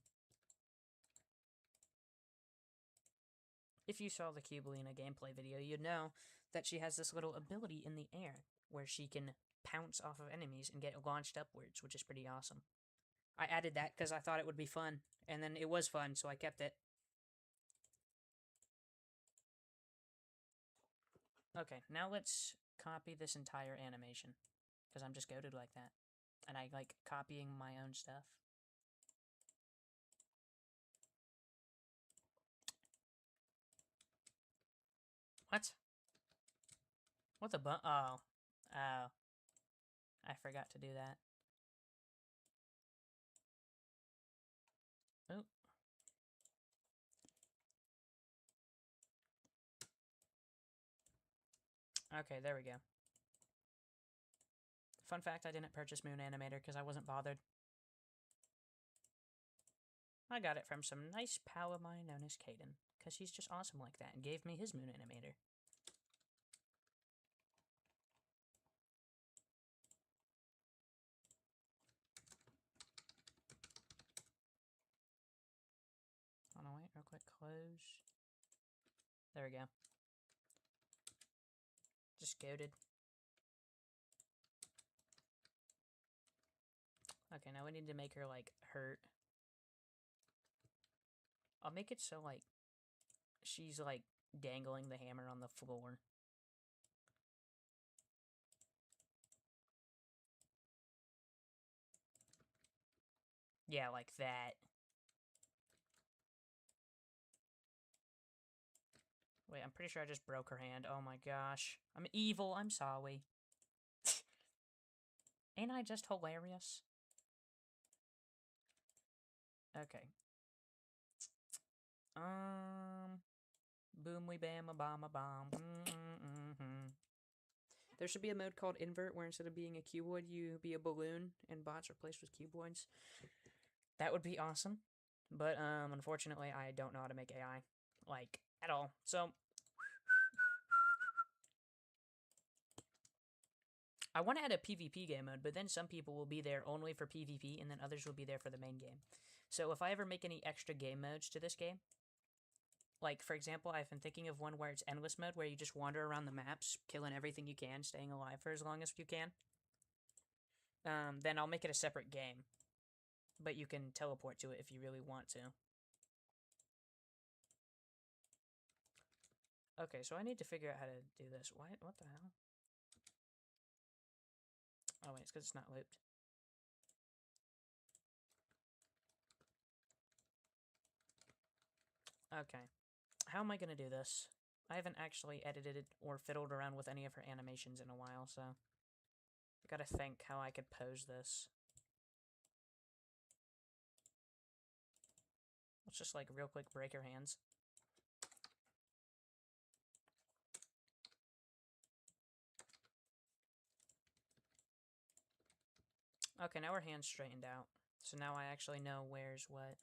If you saw the Cubelina gameplay video, you'd know that she has this little ability in the air where she can pounce off of enemies and get launched upwards, which is pretty awesome. I added that because I thought it would be fun, and then it was fun, so I kept it. Okay, now let's copy this entire animation, because I'm just goated like that. And I like copying my own stuff. What? What the oh. Oh. I forgot to do that. Oop. Okay, there we go. Fun fact, I didn't purchase Moon Animator because I wasn't bothered. I got it from some nice pal of mine known as Caden, because he's just awesome like that and gave me his Moon Animator. Hold on, wait, real quick, close. There we go. Just goated. Okay, now we need to make her, like, hurt. I'll make it so, like, she's, like, dangling the hammer on the floor. Yeah, like that. Wait, I'm pretty sure I just broke her hand. Oh my gosh. I'm evil, I'm sorry. Ain't I just hilarious? Okay. Boom we bam a bomb a bomb. There should be a mode called invert where instead of being a cuboid, you be a balloon and bots replaced with cuboids. That would be awesome. But unfortunately, I don't know how to make AI, like, at all. So I want to add a PvP game mode, but then some people will be there only for PvP, and then others will be there for the main game. So if I ever make any extra game modes to this game, like, for example, I've been thinking of one where it's endless mode, where you just wander around the maps, killing everything you can, staying alive for as long as you can. Then I'll make it a separate game. But you can teleport to it if you really want to. Okay, so I need to figure out how to do this. What the hell? Oh, wait, it's because it's not looped. Okay. How am I going to do this? I haven't actually edited or fiddled around with any of her animations in a while, so I gotta think how I could pose this. Let's just, like, real quick break her hands. Okay, now her hand's straightened out. So now I actually know where's what.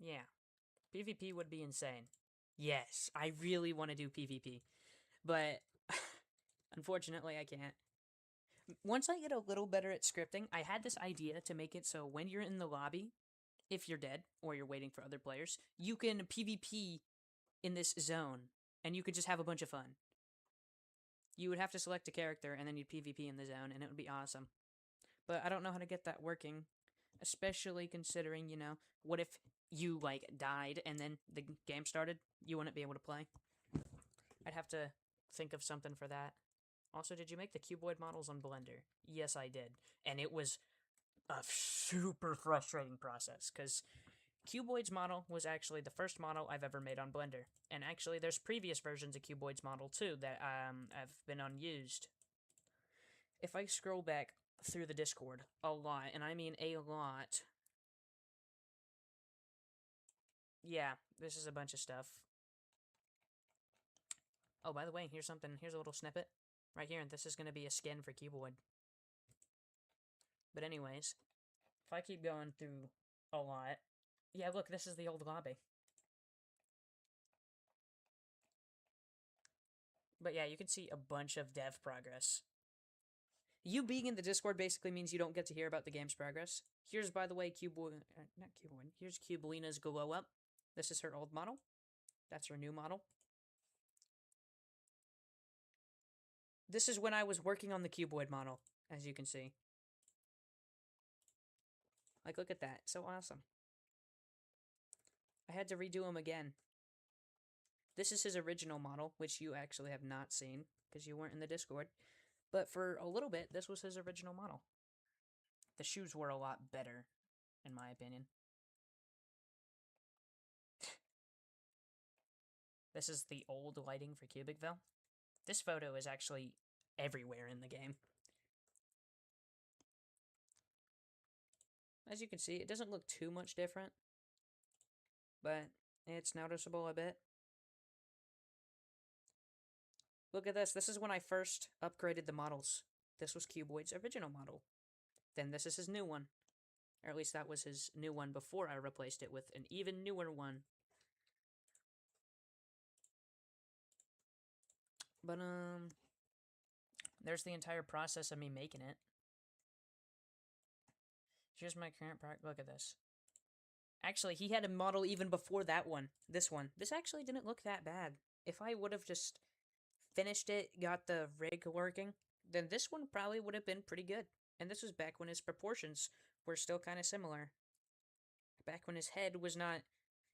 Yeah. PvP would be insane. Yes, I really want to do PvP. But unfortunately, I can't. Once I get a little better at scripting, I had this idea to make it so when you're in the lobby, if you're dead or you're waiting for other players, you can PvP in this zone, and you could just have a bunch of fun. You would have to select a character, and then you'd PvP in the zone, and it would be awesome. but I don't know how to get that working, especially considering, what if you, like, died and then the game started? You wouldn't be able to play. I'd have to think of something for that. Also, did you make the cuboid models on Blender? Yes, I did. And it was a super frustrating process, because Cuboid's model was actually the first model I've ever made on Blender. And actually, there's previous versions of Cuboid's model, too, that have been unused. If I scroll back through the Discord a lot, and I mean a lot, yeah, this is a bunch of stuff. Oh, by the way, here's something. Here's a little snippet right here, and this is going to be a skin for Cuboid. But anyways, if I keep going through a lot, yeah, look, this is the old lobby. But yeah, you can see a bunch of dev progress. You being in the Discord basically means you don't get to hear about the game's progress. Here's, by the way, not Cuboid. Here's Cubelina's glow up. This is her old model. That's her new model. This is when I was working on the Cuboid model, as you can see. Like, look at that. So awesome. I had to redo him again. This is his original model, which you actually have not seen, because you weren't in the Discord. But for a little bit, this was his original model. The shoes were a lot better, in my opinion. This is the old lighting for Cubicville. This photo is actually everywhere in the game. As you can see, it doesn't look too much different, but it's noticeable a bit. Look at this. This is when I first upgraded the models. This was Cuboid's original model. Then this is his new one. Or at least that was his new one before I replaced it with an even newer one. But, there's the entire process of me making it. Here's my current product. Look at this. Actually, he had a model even before that one. This one. This actually didn't look that bad. If I would have just finished it, got the rig working, then this one probably would have been pretty good. And this was back when his proportions were still kind of similar. Back when his head was not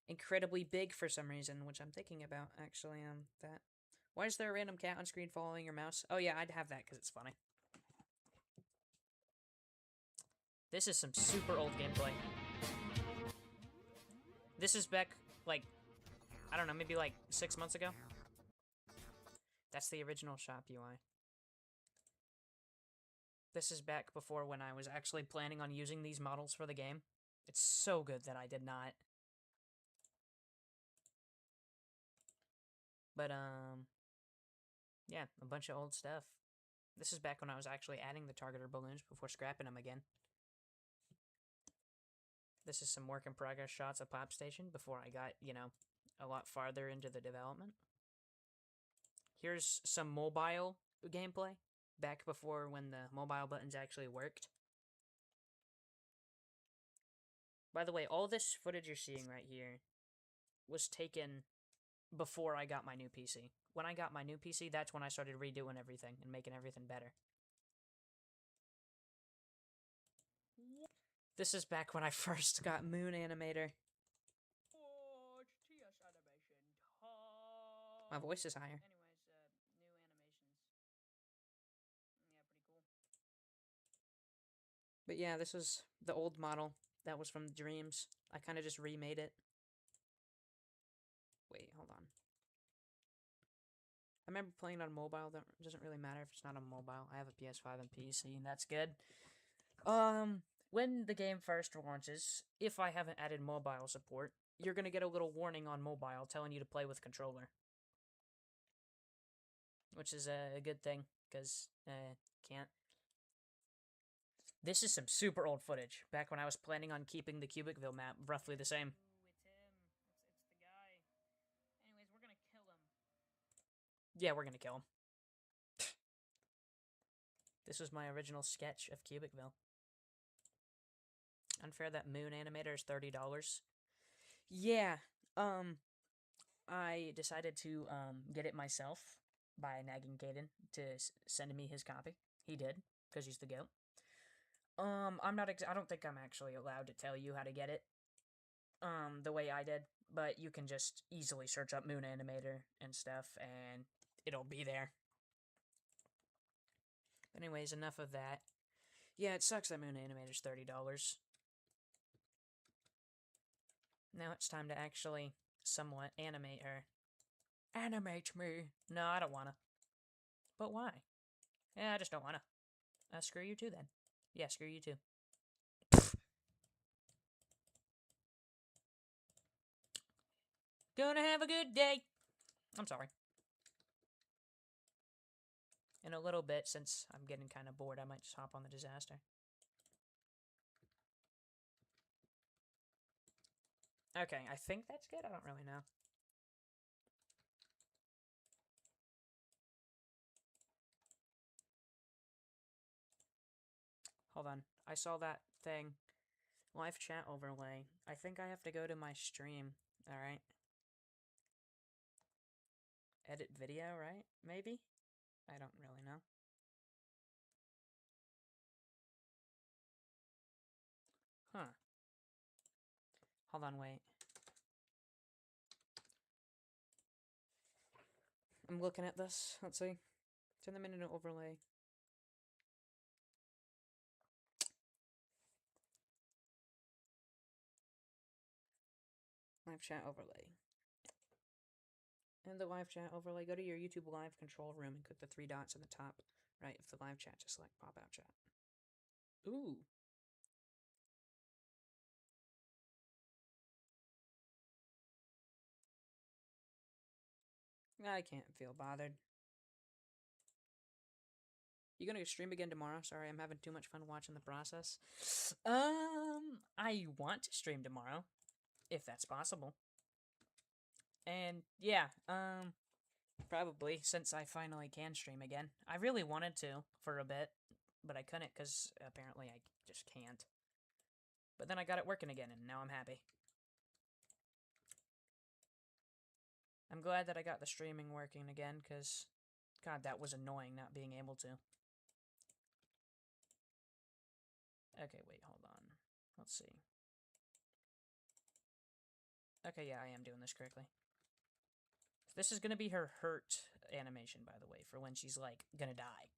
incredibly big for some reason, which I'm thinking about, actually, that. Why is there a random cat on screen following your mouse? Oh yeah, I'd have that because it's funny. This is some super old gameplay. This is back, like, I don't know, maybe like 6 months ago. That's the original shop UI. This is back before when I was actually planning on using these models for the game. It's so good that I did not. But, yeah, a bunch of old stuff. This is back when I was actually adding the targeter balloons before scrapping them again. This is some work in progress shots of Pop Station before I got, a lot farther into the development. Here's some mobile gameplay, back before when the mobile buttons actually worked. By the way, all this footage you're seeing right here was taken before I got my new PC. When I got my new PC, that's when I started redoing everything and making everything better. This is back when I first got Moon Animator. My voice is higher. Anyways, new animations. Yeah, pretty cool. But yeah, this was the old model. That was from Dreams. I kind of just remade it. Wait, hold on. I remember playing on mobile. That doesn't really matter if it's not on mobile. I have a PS5 and PC, and that's good. When the game first launches, if I haven't added mobile support, you're gonna get a little warning on mobile telling you to play with controller. Which is a good thing, because, can't. This is some super old footage, back when I was planning on keeping the Cubicville map roughly the same. Ooh, it's him. It's the guy. Anyways, we're gonna kill him. Yeah, we're gonna kill him. This was my original sketch of Cubicville. Unfair that Moon Animator is $30. Yeah, I decided to, get it myself by nagging Caden to send me his copy. He did, because he's the goat. I don't think I'm actually allowed to tell you how to get it, the way I did, but you can just easily search up Moon Animator and stuff, and it'll be there. Anyways, enough of that. Yeah, it sucks that Moon Animator's $30. Now it's time to actually somewhat animate her. Animate me! No, I don't wanna. But why? Yeah, I just don't wanna. Screw you too, then. Yeah, screw you too. Gonna have a good day! I'm sorry. In a little bit, since I'm getting kind of bored, I might just hop on the disaster. Okay, I think that's good. I don't really know. Hold on. I saw that thing. Live chat overlay. I think I have to go to my stream. Alright. Edit video, right? Maybe? I don't really know. Huh. Hold on, wait. I'm looking at this. Let's see. Turn them into an overlay. Live chat overlay. In the live chat overlay, go to your YouTube live control room and click the 3 dots in the top right of the live chat to select pop-out chat. Ooh. I can't feel bothered. You gonna stream again tomorrow? Sorry, I'm having too much fun watching the process. I want to stream tomorrow, if that's possible. And yeah, probably, since I finally can stream again. I really wanted to for a bit, but I couldn't because apparently I just can't. But then I got it working again, and now I'm happy. I'm glad that I got the streaming working again, because, God, that was annoying not being able to. Okay, wait, hold on. Let's see. Okay, yeah, I am doing this correctly. This is gonna be her hurt animation, by the way, for when she's, like, gonna die.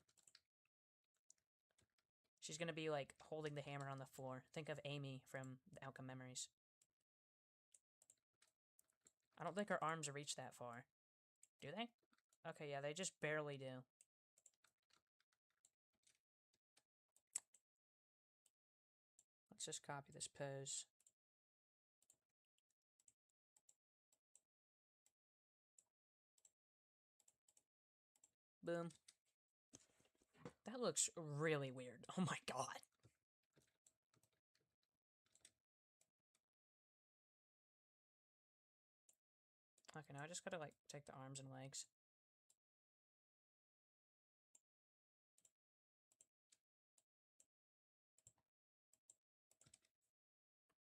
She's gonna be, like, holding the hammer on the floor. Think of Amy from the Outcome Memories. I don't think her arms reach that far. Do they? Okay, yeah, they just barely do. Let's just copy this pose. Boom. That looks really weird. Oh my god. Okay, now I just gotta, like, take the arms and legs.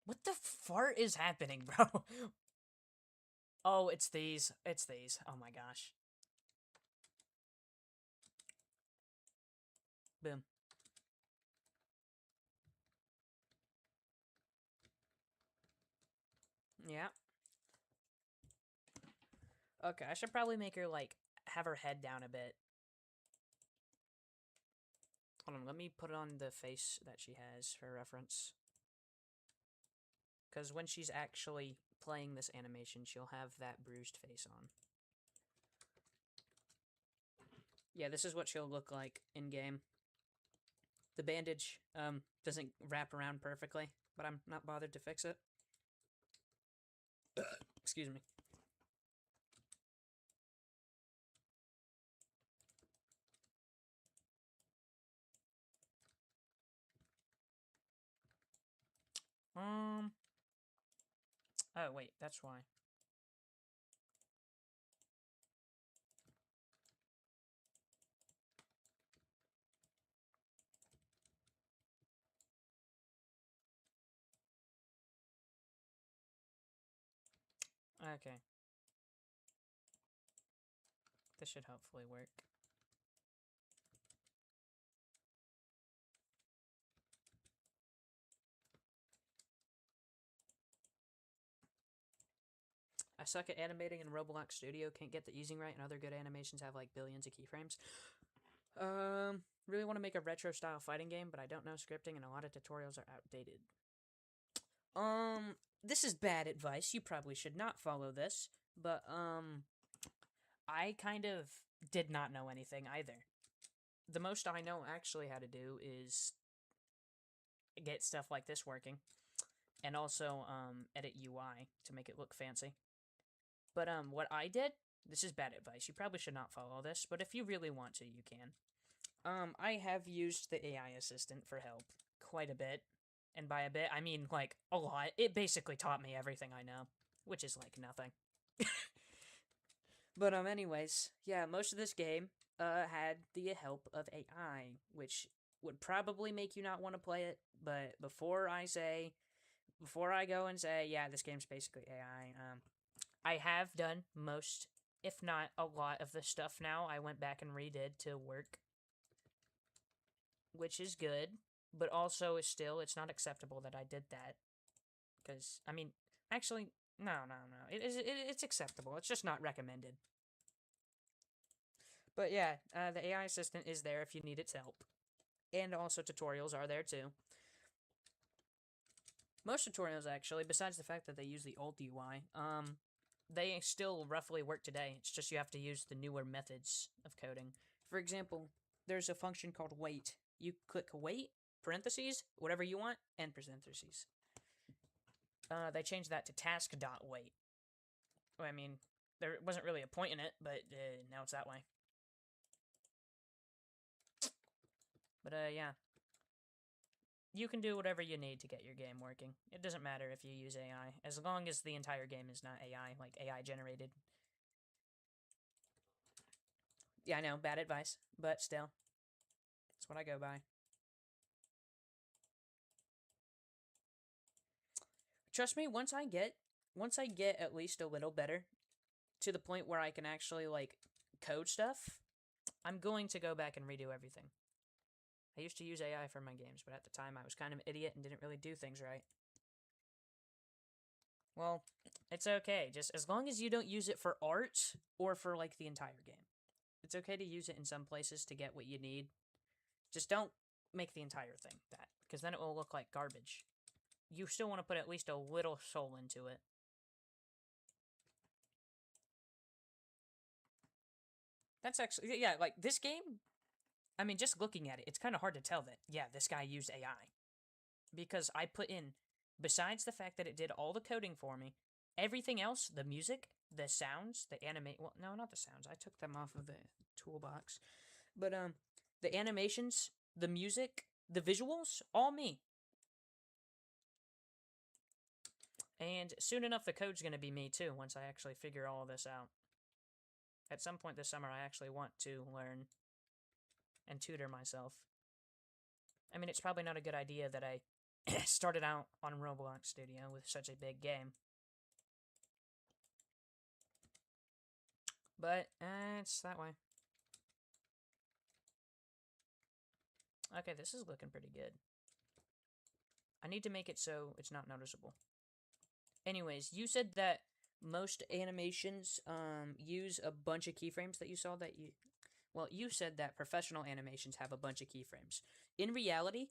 What the fart is happening, bro? Oh, it's these. It's these. Oh my gosh. Boom. Yeah. Okay, I should probably make her, like, have her head down a bit. Hold on, let me put it on the face that she has for reference. Because when she's actually playing this animation, she'll have that bruised face on. Yeah, this is what she'll look like in-game. The bandage, doesn't wrap around perfectly, but I'm not bothered to fix it. Excuse me. Oh, wait, that's why. Okay. This should hopefully work. suck at animating in Roblox Studio, can't get the easing right, and other good animations have like billions of keyframes. Really want to make a retro style fighting game, but I don't know scripting and a lot of tutorials are outdated. This is bad advice. You probably should not follow this, but I kind of did not know anything either. The most I know actually how to do is get stuff like this working, and also edit UI to make it look fancy. But what I did, this is bad advice. You probably should not follow this, but if you really want to, you can. I have used the AI assistant for help quite a bit, and by a bit I mean like a lot. It basically taught me everything I know, which is like nothing. But anyways, yeah, most of this game had the help of AI, which would probably make you not want to play it. But before I go and say, yeah, this game's basically AI, I have done most, if not a lot, of the stuff now. I went back and redid to work, which is good, but also is still, it's not acceptable that I did that. Because, I mean, actually, no. It's acceptable. It's just not recommended. But yeah, the AI assistant is there if you need its help. And also tutorials are there too. Most tutorials, actually, besides the fact that they use the old UI, they still roughly work today. It's just you have to use the newer methods of coding. For example, there's a function called wait. You click wait, parentheses, whatever you want, and parentheses. They changed that to task.wait. I mean, there wasn't really a point in it, but now it's that way. But yeah. You can do whatever you need to get your game working. It doesn't matter if you use AI, as long as the entire game is not AI, like AI generated. Yeah, I know, bad advice, but still. That's what I go by. Trust me, once I get at least a little better to the point where I can actually like code stuff, I'm going to go back and redo everything. I used to use AI for my games, but at the time I was kind of an idiot and didn't really do things right. Well, it's okay, just as long as you don't use it for art or for like the entire game. It's okay to use it in some places to get what you need. Just don't make the entire thing that, because then it will look like garbage. You still want to put at least a little soul into it. That's actually, yeah, like this game, I mean, just looking at it, it's kind of hard to tell that, yeah, this guy used AI. Because I put in, besides the fact that it did all the coding for me, everything else, the music, the sounds, the animate, well, no, not the sounds, I took them off of the toolbox. But, the animations, the music, the visuals, all me. And soon enough, the code's going to be me too, once I actually figure all of this out. At some point this summer, I actually want to learn and tutor myself. I mean, it's probably not a good idea that I started out on Roblox Studio with such a big game. But, it's that way. Okay, this is looking pretty good. I need to make it so it's not noticeable. Anyways, you said that most animations use a bunch of keyframes that you saw that you... Well, you said that professional animations have a bunch of keyframes. In reality,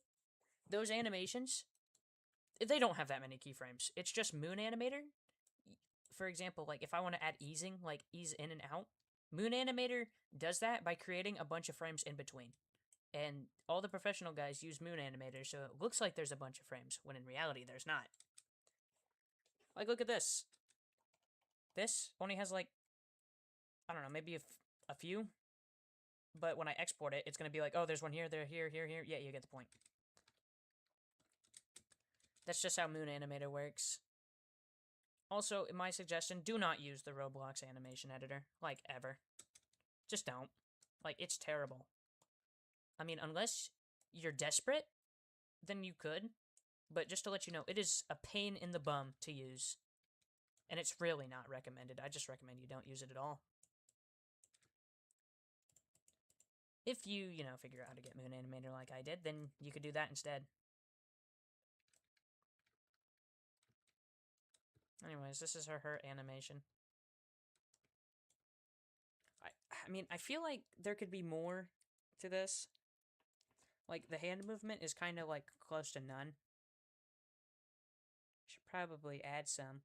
those animations, they don't have that many keyframes. It's just Moon Animator. For example, like if I want to add easing, like ease in and out, Moon Animator does that by creating a bunch of frames in between. And all the professional guys use Moon Animator, so it looks like there's a bunch of frames, when in reality there's not. Like, look at this. This only has like, I don't know, maybe a few. But when I export it, it's going to be like, oh, there's one here, there, here. Yeah, you get the point. That's just how Moon Animator works. Also, my suggestion, do not use the Roblox animation editor. Like, ever. Just don't. Like, it's terrible. I mean, unless you're desperate, then you could. But just to let you know, it is a pain in the bum to use. And it's really not recommended. I just recommend you don't use it at all. If you, figure out how to get Moon Animator like I did, then you could do that instead. Anyways, this is her animation. I mean, I feel like there could be more to this. Like, the hand movement is kind of, like, close to none. Should probably add some.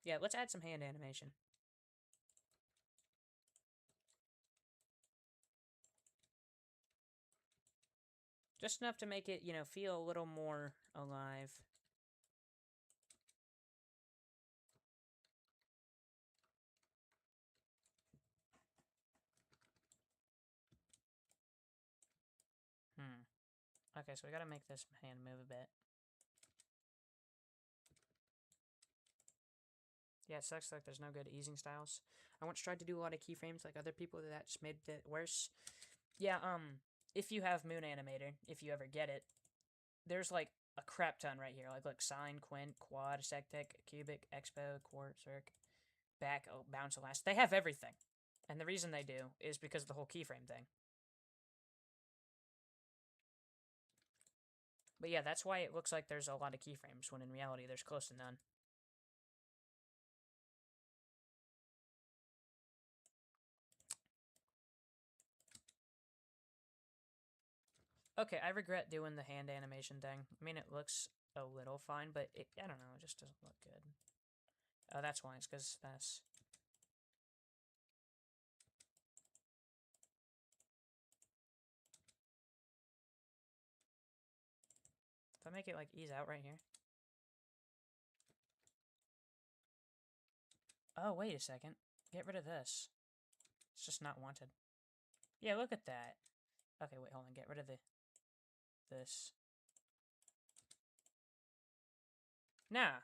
Yeah, let's add some hand animation. Just enough to make it, you know, feel a little more alive. Okay, so we gotta make this hand move a bit. Yeah, it sucks like there's no good easing styles. I once tried to do a lot of keyframes like other people that just made it worse. Yeah, if you have Moon Animator, if you ever get it, there's like a crap ton right here. Like, look, Sine, Quint, Quad, Sectic, Cubic, Expo, Quart, Circ, Back, oh, Bounce, Elast. They have everything. And the reason they do is because of the whole keyframe thing. But yeah, that's why it looks like there's a lot of keyframes, when in reality there's close to none. Okay, I regret doing the hand animation thing. I mean, it looks a little fine, but I don't know, it just doesn't look good. Oh, that's why, it's because that's... If I make it, like, ease out right here. Oh, wait a second. Get rid of this. It's just not wanted. Yeah, look at that. Okay, wait, hold on. Get rid of this. Nah,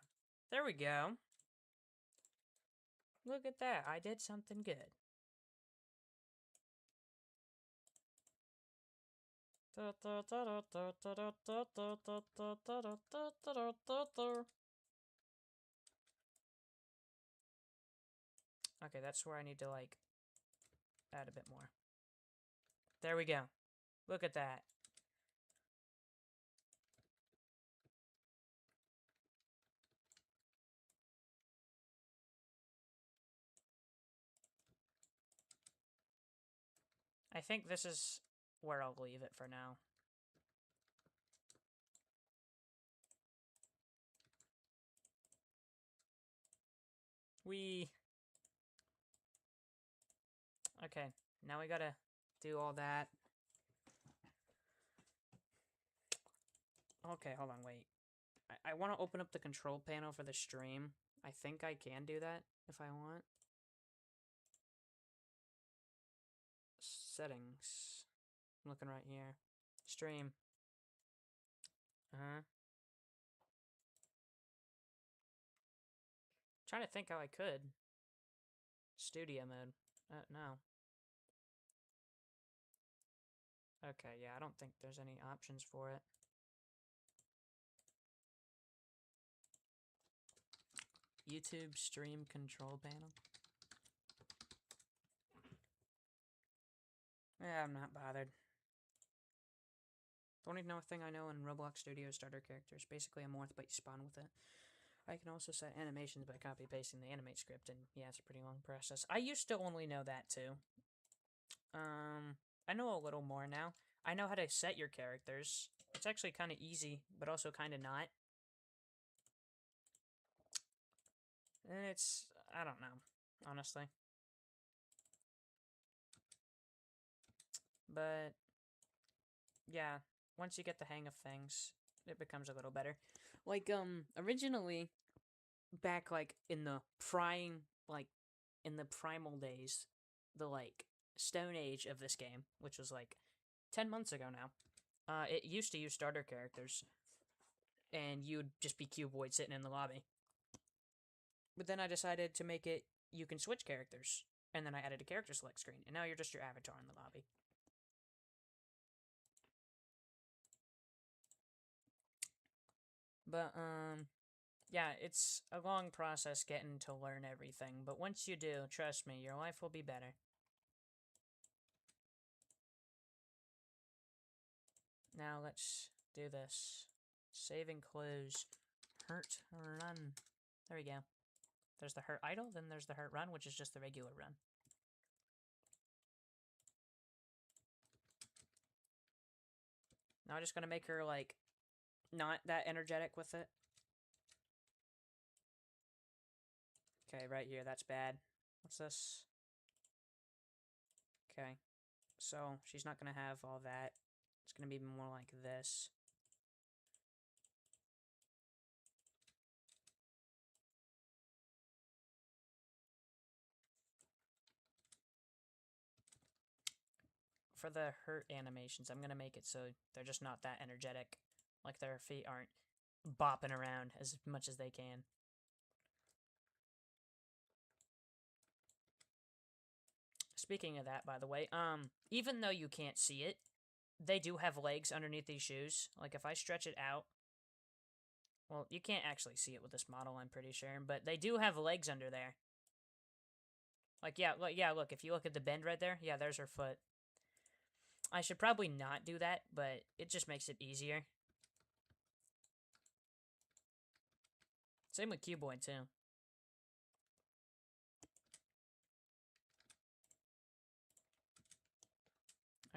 there we go. Look at that. I did something good. Okay, that's where I need to, like, add a bit more. There we go. Look at that. I think this is where I'll leave it for now. Okay, now we gotta do all that. Okay, hold on, wait. I want to open up the control panel for the stream. I think I can do that if I want. Settings. I'm looking right here. Stream. Trying to think how I could. Studio mode. No. Okay, yeah, I don't think there's any options for it. YouTube stream control panel. Yeah, I'm not bothered. The only thing I know in Roblox Studio is starter characters. Basically a morph, but you spawn with it. I can also set animations by copy-pasting the animate script, and yeah, it's a pretty long process. I used to only know that, too. I know a little more now. I know how to set your characters. It's actually kind of easy, but also kind of not. It's... I don't know, honestly. But, yeah, once you get the hang of things, it becomes a little better. Like, originally, back, like, in the primal days, the, like, Stone Age of this game, which was, like, 10 months ago now, it used to use starter characters, and you'd just be Cuboid sitting in the lobby. But then I decided to make it, you can switch characters, and then I added a character select screen, and now you're just your avatar in the lobby. But, yeah, it's a long process getting to learn everything, but once you do, trust me, your life will be better. Now let's do this. Save and close. Hurt run. There we go. There's the hurt idle, then there's the hurt run, which is just the regular run. Now I'm just gonna make her, like, not that energetic with it. Okay, right here, that's bad. What's this? Okay. So, she's not gonna have all that. It's gonna be more like this. For the hurt animations, I'm gonna make it so they're just not that energetic. Like their feet aren't bopping around as much as they can. Speaking of that, by the way, even though you can't see it, they do have legs underneath these shoes. Like, if I stretch it out, well, you can't actually see it with this model, I'm pretty sure, but they do have legs under there. Like, yeah, look, if you look at the bend right there, yeah, there's her foot. I should probably not do that, but it just makes it easier. Same with Cuboid, too.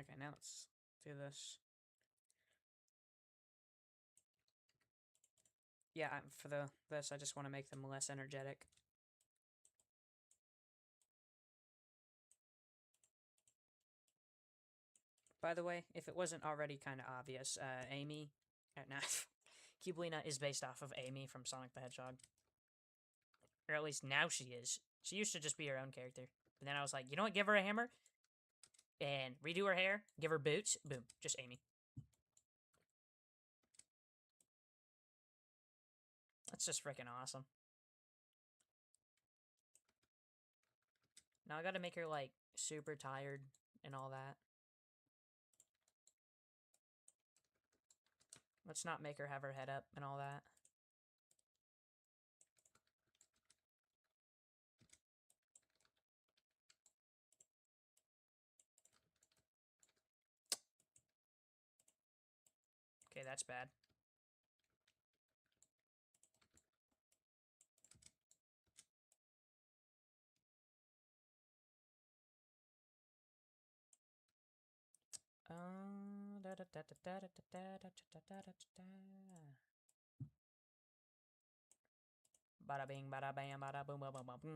Okay, now let's do this. Yeah, for this, I just want to make them less energetic. By the way, if it wasn't already kind of obvious, Amy, nah, Cubelina is based off of Amy from Sonic the Hedgehog. Or at least now she is. She used to just be her own character. But then I was like, you know what, give her a hammer, and redo her hair, give her boots, boom, just Amy. That's just freaking awesome. Now I gotta make her, like, super tired and all that. Let's not make her have her head up and all that. Okay, that's bad. Bada bing, bada bam, bada boom, boom, boom, boom.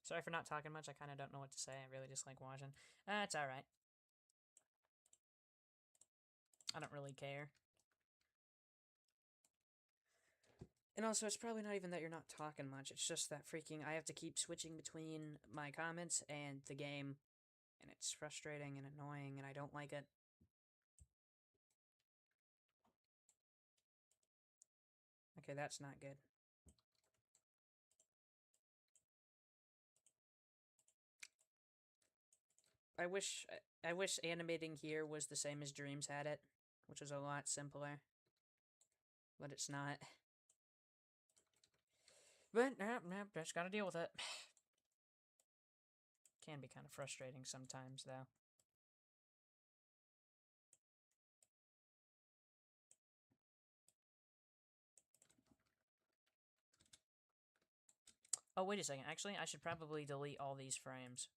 Sorry for not talking much. I kind of don't know what to say. I really just like watching. It's alright. I don't really care. And also, it's probably not even that you're not talking much. It's just that freaking I have to keep switching between my comments and the game. And it's frustrating and annoying, and I don't like it. Okay, that's not good. I wish animating here was the same as Dreams had it, which was a lot simpler. But it's not. But, just gotta deal with it. Can be kind of frustrating sometimes, though. Oh, wait a second. Actually, I should probably delete all these frames.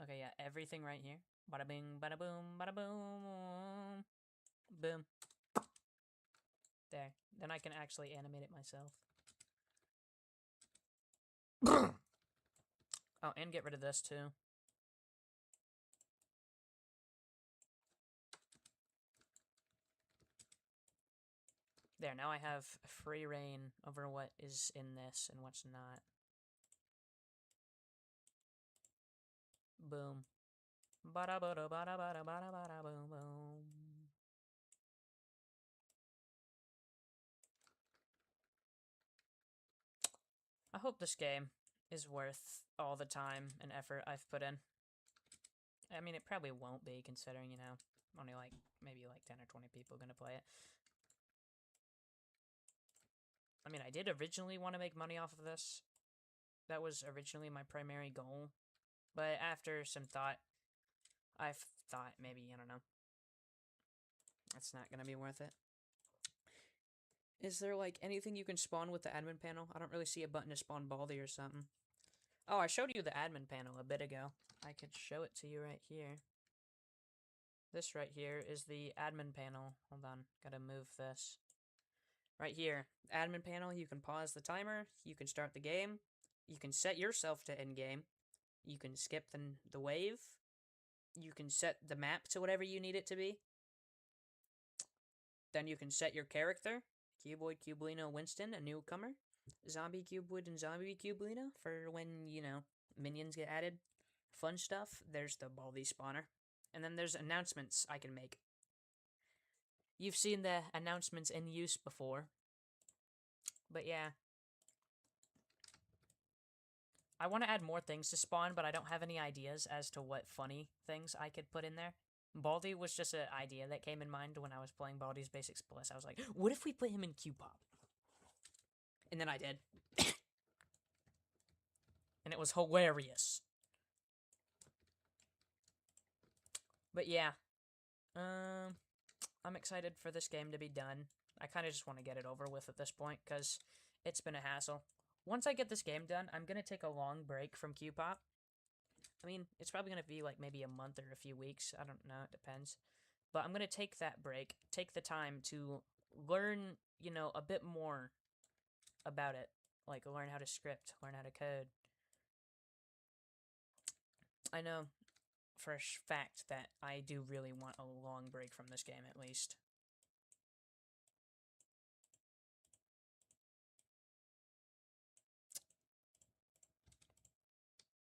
Okay, yeah, everything right here. Bada bing, bada boom, bada boom. Boom. There. Then I can actually animate it myself. Oh, and get rid of this, too. There, now I have free reign over what is in this and what's not. Boom. Bada bada bada bada bada bada boom boom. I hope this game is worth all the time and effort I've put in. I mean, it probably won't be, considering, you know, only like, maybe like 10 or 20 people gonna play it. I mean, I did originally want to make money off of this. That was originally my primary goal. But after some thought, I've thought maybe, I don't know, it's not gonna be worth it. Is there, like, anything you can spawn with the admin panel? I don't really see a button to spawn Baldi or something. Oh, I showed you the admin panel a bit ago. I could show it to you right here. This right here is the admin panel. Hold on, gotta move this. Right here, admin panel, you can pause the timer, you can start the game, you can set yourself to end game, you can skip the wave, you can set the map to whatever you need it to be. Then you can set your character, Cuboid, Cubolino, Winston, a newcomer, Zombie, Cuboid, and Zombie, Cubolino, for when, you know, minions get added. Fun stuff. There's the Baldi spawner. And then there's announcements I can make. You've seen the announcements in use before. But yeah. I want to add more things to spawn, but I don't have any ideas as to what funny things I could put in there. Baldi was just an idea that came in mind when I was playing Baldi's Basics Bliss. I was like, what if we put him in Q-Pop? And then I did. And it was hilarious. But yeah. I'm excited for this game to be done. I kind of just want to get it over with at this point, because it's been a hassle. Once I get this game done, I'm going to take a long break from Q-Pop. I mean, it's probably going to be like maybe a month or a few weeks. I don't know, it depends. But I'm going to take that break, take the time to learn, you know, a bit more about it. Like, learn how to script, learn how to code. I know for a fact that I do really want a long break from this game, at least.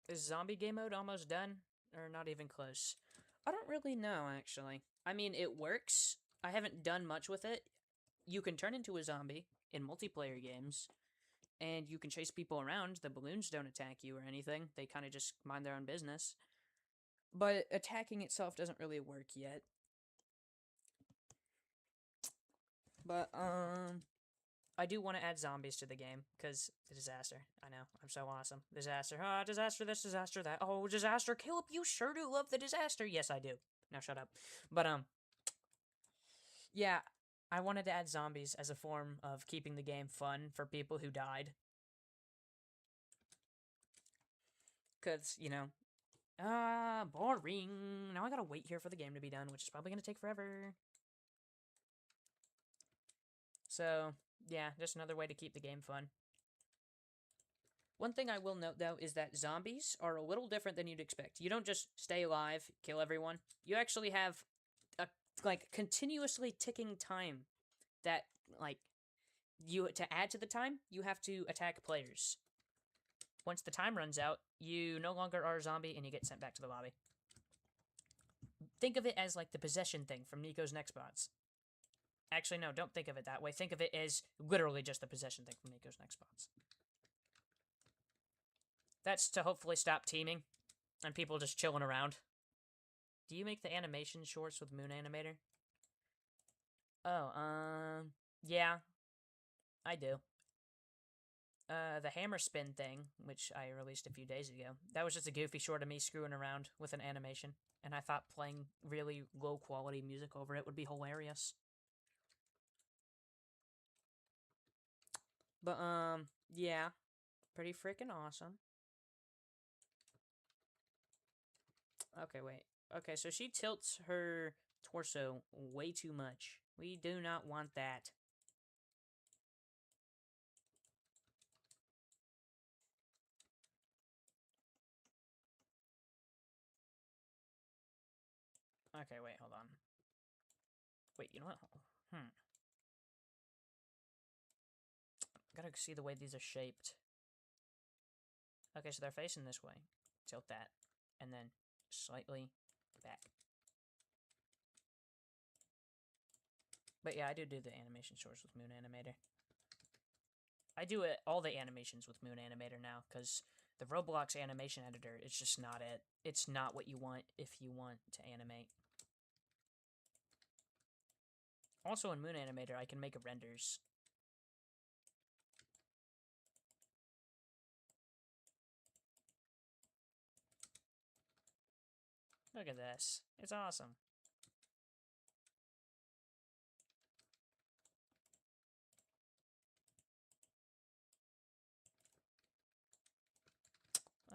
Is zombie game mode almost done? Or not even close? I don't really know, actually. I mean, it works. I haven't done much with it. You can turn into a zombie in multiplayer games, and you can chase people around. The balloons don't attack you or anything. They kind of just mind their own business. But attacking itself doesn't really work yet. But, I do want to add zombies to the game, because the disaster. I know, I'm so awesome. Disaster. Ah, disaster this, disaster that. Oh, disaster. Caleb, you sure do love the disaster. Yes, I do. Now shut up. But, yeah, I wanted to add zombies as a form of keeping the game fun for people who died. Because, you know, boring. Now I gotta wait here for the game to be done, which is probably gonna take forever. So, yeah, just another way to keep the game fun. One thing I will note, though, is that zombies are a little different than you'd expect. You don't just stay alive, kill everyone. You actually have a, like, continuously ticking time that, like, to add to the time, you have to attack players. Once the time runs out, you no longer are a zombie and you get sent back to the lobby. Think of it as, like, the possession thing from Nico's Next Bots. Actually, no, don't think of it that way. Think of it as literally just the possession thing from Nico's Next Bots. That's to hopefully stop teaming and people just chilling around. Do you make the animation shorts with Moon Animator? Oh, yeah, I do. The hammer spin thing, which I released a few days ago, that was just a goofy short of me screwing around with an animation, and I thought playing really low-quality music over it would be hilarious. But, yeah, pretty freaking awesome. Okay, wait. Okay, so she tilts her torso way too much. We do not want that. Okay, wait, hold on. Wait, you know what? Gotta see the way these are shaped. Okay, so they're facing this way. Tilt that. And then slightly back. But yeah, I do the animation shorts with Moon Animator. I do all the animations with Moon Animator now, because the Roblox animation editor is just not it. It's not what you want if you want to animate. Also in Moon Animator, I can make renders. Look at this. It's awesome.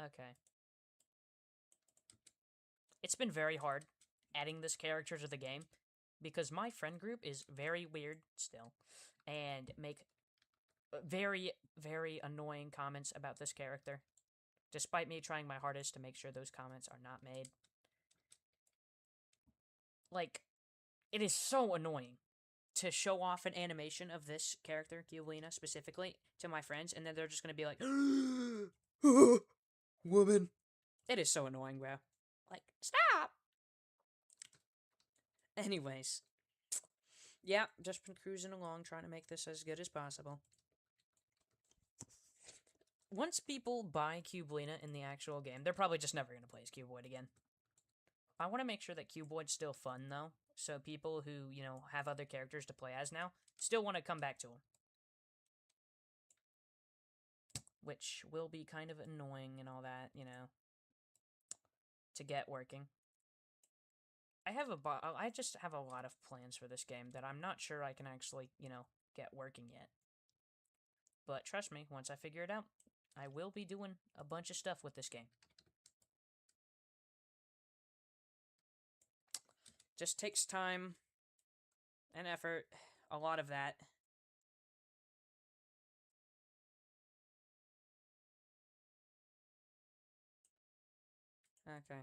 Okay. It's been very hard adding this character to the game because my friend group is very weird still and make very, very annoying comments about this character, despite me trying my hardest to make sure those comments are not made. Like, it is so annoying to show off an animation of this character, Cubelina, specifically, to my friends, and then they're just gonna be like, woman. It is so annoying, bro. Like, stop! Anyways. Yeah, just been cruising along, trying to make this as good as possible. Once people buy Cubelina in the actual game, they're probably just never gonna play as Cuboid again. I want to make sure that Cuboid's still fun, though, so people who, you know, have other characters to play as now still want to come back to him. Which will be kind of annoying and all that, you know, to get working. I just have a lot of plans for this game that I'm not sure I can actually, you know, get working yet. But trust me, once I figure it out, I will be doing a bunch of stuff with this game. Just takes time and effort, a lot of that. Okay.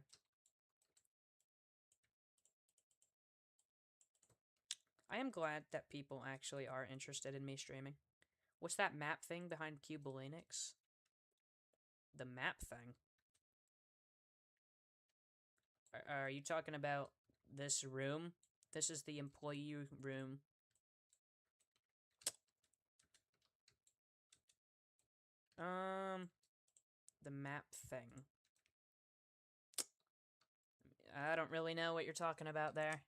I am glad that people actually are interested in me streaming. What's that map thing behind Cubelinux? The map thing? Are you talking about this room? This is the employee room. The map thing. I don't really know what you're talking about there.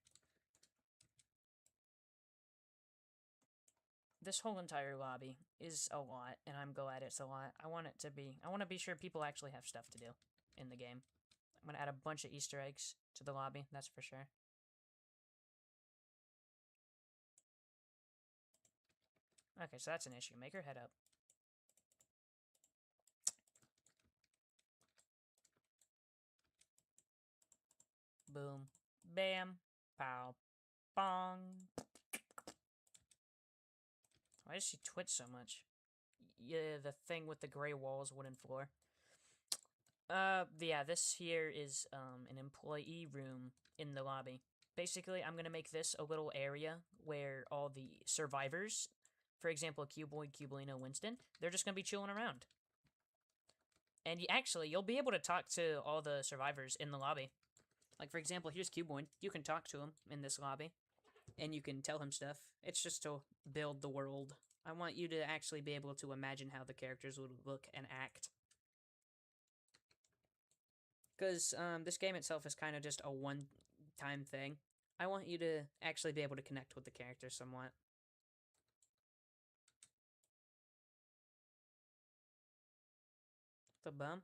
This whole entire lobby is a lot, and I'm glad it's a lot. I want to be sure people actually have stuff to do in the game. I'm gonna add a bunch of Easter eggs to the lobby, that's for sure. Okay, so that's an issue. Make her head up. Boom. Bam. Pow. Bong. Why does she twitch so much? Yeah, the thing with the gray walls, wooden floor. Yeah, this here is, an employee room in the lobby. Basically, I'm gonna make this a little area where all the survivors, for example, Cuboid, Cubelino, Winston, they're just gonna be chilling around. And actually, you'll be able to talk to all the survivors in the lobby. Like, for example, here's Cuboid. You can talk to him in this lobby, and you can tell him stuff. It's just to build the world. I want you to actually be able to imagine how the characters would look and act. Because this game itself is kind of just a one-time thing. I want you to actually be able to connect with the characters somewhat. The bum?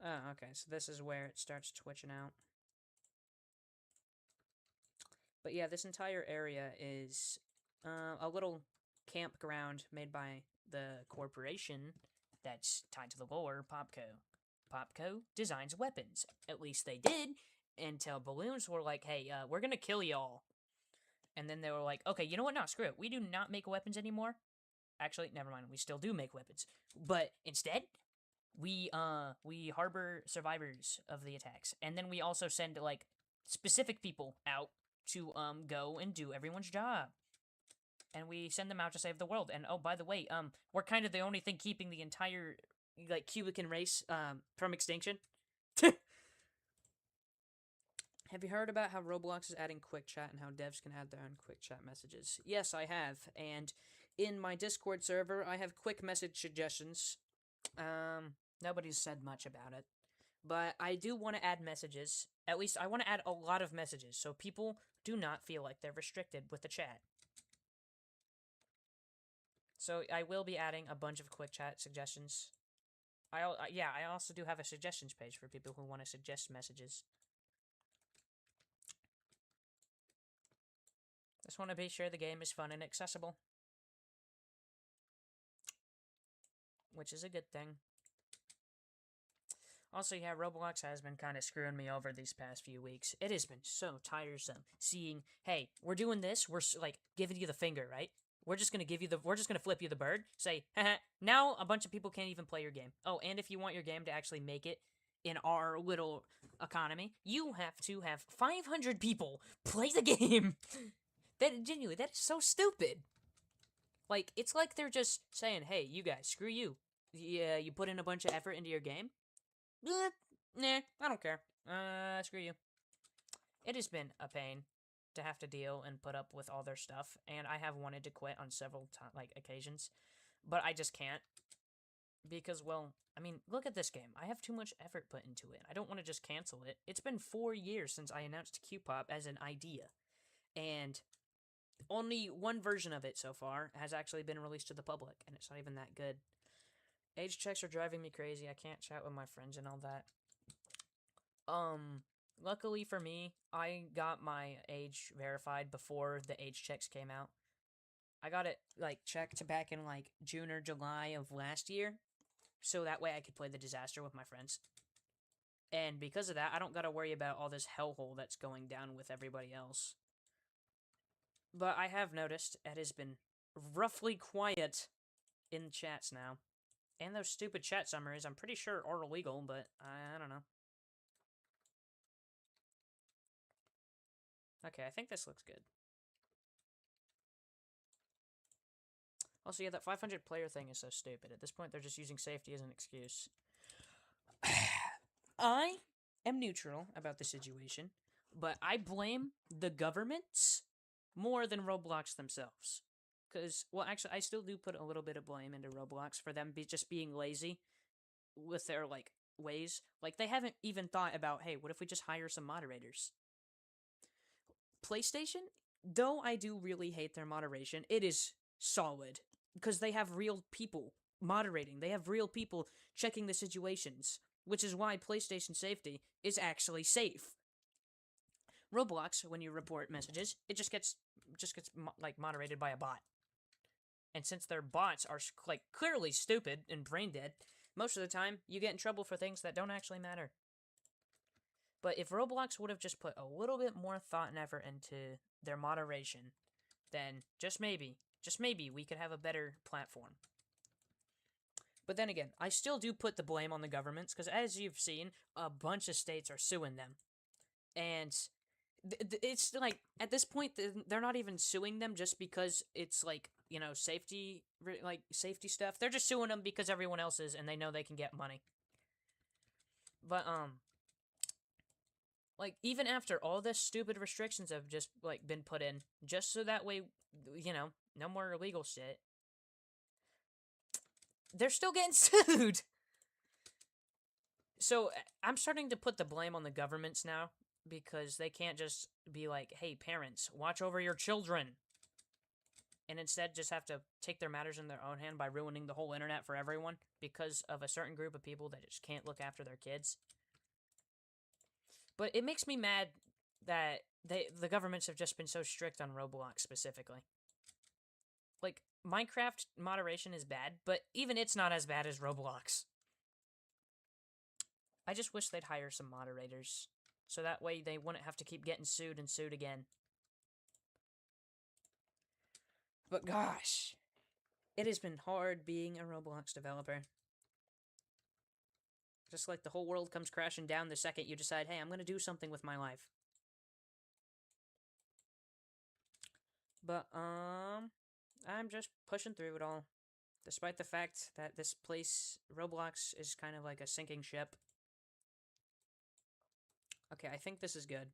Oh, okay, so this is where it starts twitching out. But yeah, this entire area is a little campground made by the corporation that's tied to the lore, Popco. Popco designs weapons. At least they did, until Balloons were like, hey, we're gonna kill y'all. And then they were like, okay, you know what? No, screw it. We do not make weapons anymore. Actually, never mind. We still do make weapons. But instead, we harbor survivors of the attacks. And then we also send, like, specific people out to, go and do everyone's job. And we send them out to save the world. And, oh, by the way, we're kind of the only thing keeping the entire, like, Cubican race, from extinction. Have you heard about how Roblox is adding quick chat and how devs can add their own quick chat messages? Yes, I have. And in my Discord server, I have quick message suggestions. Nobody's said much about it. But I do want to add messages. At least I want to add a lot of messages so people do not feel like they're restricted with the chat. So I will be adding a bunch of quick chat suggestions. I also do have a suggestions page for people who want to suggest messages. Just want to be sure the game is fun and accessible. which is a good thing. Also, yeah, Roblox has been kind of screwing me over these past few weeks. It has been so tiresome seeing, hey, we're doing this, we're like giving you the finger, right? We're just gonna flip you the bird. Say, haha. Now a bunch of people can't even play your game. Oh, and if you want your game to actually make it in our little economy, you have to have 500 people play the game. That genuinely, that is so stupid. Like, it's like they're just saying, hey, you guys, screw you. Yeah, you put in a bunch of effort into your game. Nah, I don't care. Screw you. It has been a pain to have to deal and put up with all their stuff, and I have wanted to quit on several occasions, but I just can't because, well, I mean, look at this game. I have too much effort put into it. I don't want to just cancel it. It's been 4 years since I announced Q-Pop as an idea, and only one version of it so far has actually been released to the public, and it's not even that good. Age checks are driving me crazy. I can't chat with my friends and all that. Luckily for me, I got my age verified before the age checks came out. I got it, like, checked back in, like, June or July of last year, so that way I could play the disaster with my friends. And because of that, I don't gotta worry about all this hellhole that's going down with everybody else. But I have noticed it has been roughly quiet in chats now. And those stupid chat summaries, I'm pretty sure are illegal, but I don't know. Okay, I think this looks good. Also, yeah, that 500 player thing is so stupid. At this point, they're just using safety as an excuse. I am neutral about the situation, but I blame the governments more than Roblox themselves. Because, well, actually, I still do put a little bit of blame into Roblox for them just being lazy with their, like, ways. Like, they haven't even thought about, hey, what if we just hire some moderators? PlayStation, though I do really hate their moderation, it is solid. Because they have real people moderating. They have real people checking the situations. Which is why PlayStation safety is actually safe. Roblox, when you report messages, it just gets like moderated by a bot. And since their bots are like clearly stupid and brain dead, most of the time you get in trouble for things that don't actually matter. But if Roblox would have just put a little bit more thought and effort into their moderation, then just maybe we could have a better platform. But then again, I still do put the blame on the governments, because as you've seen, a bunch of states are suing them. And it's like, at this point, they're not even suing them just because it's like, you know, safety stuff. They're just suing them because everyone else is, and they know they can get money. But, like, even after all this stupid restrictions have just, like, been put in, just so that way, you know, no more illegal shit, they're still getting sued! So, I'm starting to put the blame on the governments now, because they can't just be like, hey, parents, watch over your children. And instead just have to take their matters in their own hand by ruining the whole internet for everyone because of a certain group of people that just can't look after their kids. But it makes me mad that the governments have just been so strict on Roblox specifically. Like, Minecraft moderation is bad, but even it's not as bad as Roblox. I just wish they'd hire some moderators, so that way they wouldn't have to keep getting sued and sued again. But gosh, it has been hard being a Roblox developer. Just like the whole world comes crashing down the second you decide, hey, I'm going to do something with my life. But, I'm just pushing through it all. Despite the fact that this place, Roblox, is kind of like a sinking ship. Okay, I think this is good.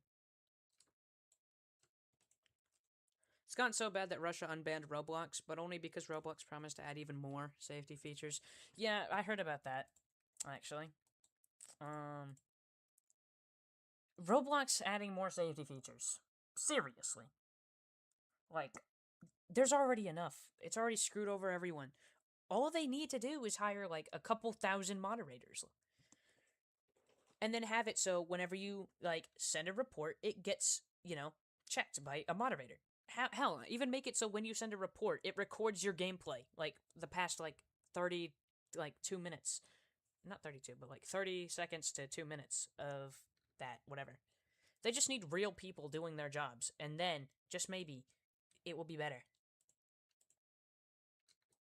It's gotten so bad that Russia unbanned Roblox, but only because Roblox promised to add even more safety features. Yeah, I heard about that, actually. Roblox adding more safety features. Seriously. Like, there's already enough. It's already screwed over everyone. All they need to do is hire, like, a couple thousand moderators. And then have it so whenever you, like, send a report, it gets, you know, checked by a moderator. Hell, even make it so when you send a report, it records your gameplay. Like, the past, like, 30 like 2 minutes. Not 32, but like 30 seconds to 2 minutes of that, whatever. They just need real people doing their jobs, and then, just maybe, it will be better.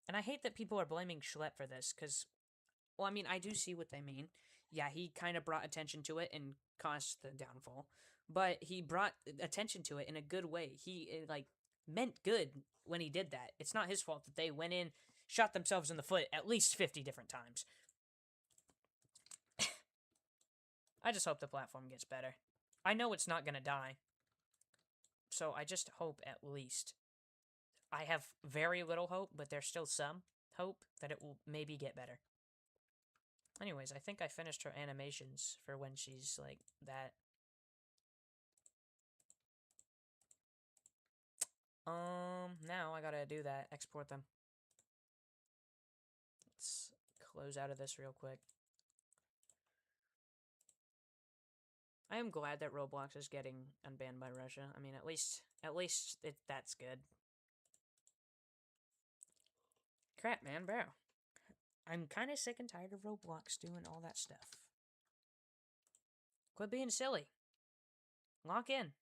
And I hate that people are blaming Schlepp for this, because, well, I mean, I do see what they mean. Yeah, he kind of brought attention to it and caused the downfall, but he brought attention to it in a good way. He, like, meant good when he did that. It's not his fault that they went in, shot themselves in the foot at least 50 different times. I just hope the platform gets better. I know it's not gonna die, so I just hope at least. I have very little hope, but there's still some hope that it will maybe get better. Anyways, I think I finished her animations for when she's like that. Now I gotta do that, export them. Let's close out of this real quick. I am glad that Roblox is getting unbanned by Russia. I mean, at least that's good. Crap, man, bro. I'm kind of sick and tired of Roblox doing all that stuff. Quit being silly. Lock in.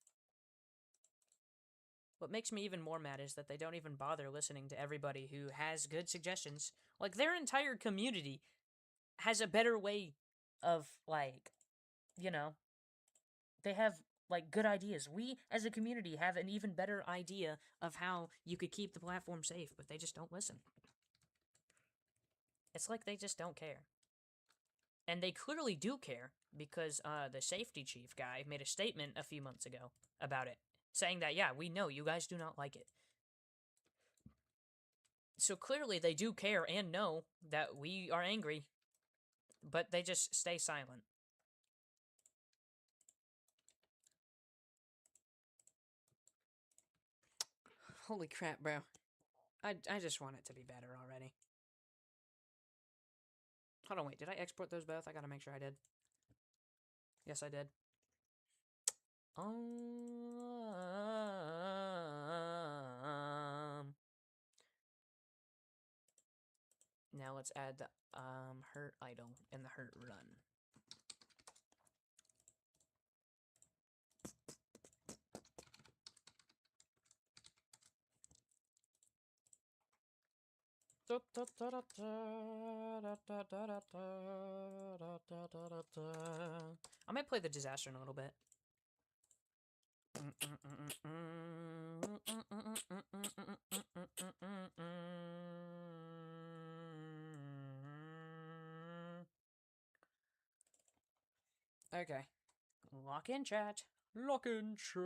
What makes me even more mad is that they don't even bother listening to everybody who has good suggestions. Like, their entire community has a better way of, like, you know, they have, like, good ideas. We, as a community, have an even better idea of how you could keep the platform safe, but they just don't listen. It's like they just don't care. And they clearly do care, because the safety chief guy made a statement a few months ago about it, saying that, yeah, we know you guys do not like it. So clearly they do care and know that we are angry, but they just stay silent. Holy crap, bro. I just want it to be better already. Hold on, wait, did I export those both? I gotta make sure I did. Yes, I did. Now let's add the hurt idol and the hurt run. I might play the disaster in a little bit. Okay. Lock in, chat. Lock in, chat.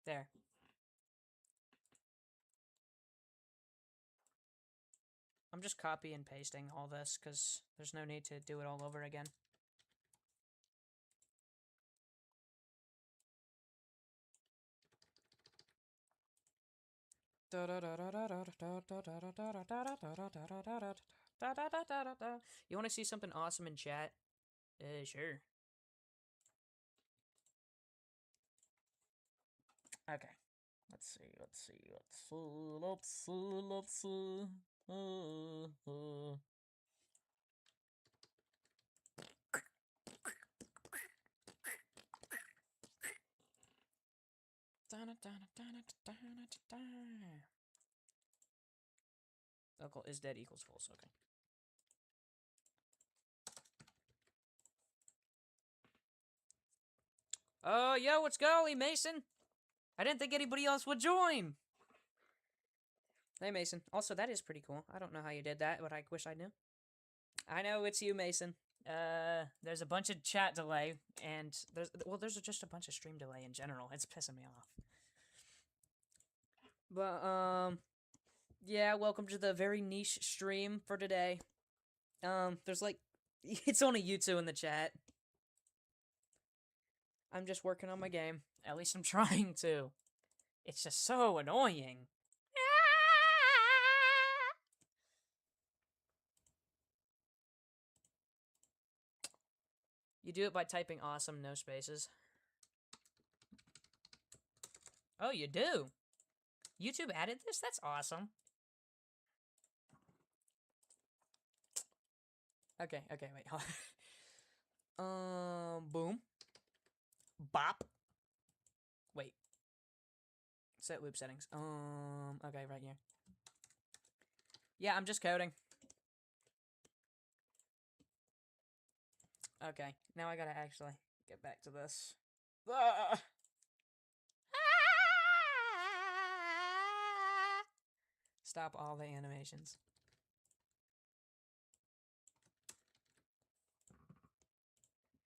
There. I'm just copy and pasting all this because there's no need to do it all over again. You want to see something awesome in chat? Sure. Okay. Let's see. Local is dead equals false. Okay. Yo, what's going, Mason? I didn't think anybody else would join. Hey, Mason. Also, that is pretty cool. I don't know how you did that, but I wish I knew. I know it's you, Mason. There's a bunch of chat delay, and there's just a bunch of stream delay in general. It's pissing me off. But, yeah, welcome to the very niche stream for today. There's like, it's only you two in the chat. I'm just working on my game. At least I'm trying to. It's just so annoying. You do it by typing awesome, no spaces. Oh, you do? YouTube added this? That's awesome. Okay, wait, hold on. Boom. Bop. Wait. Set loop settings. Okay, right here. Yeah, I'm just coding. Okay, now I gotta actually get back to this. Ah! Stop all the animations.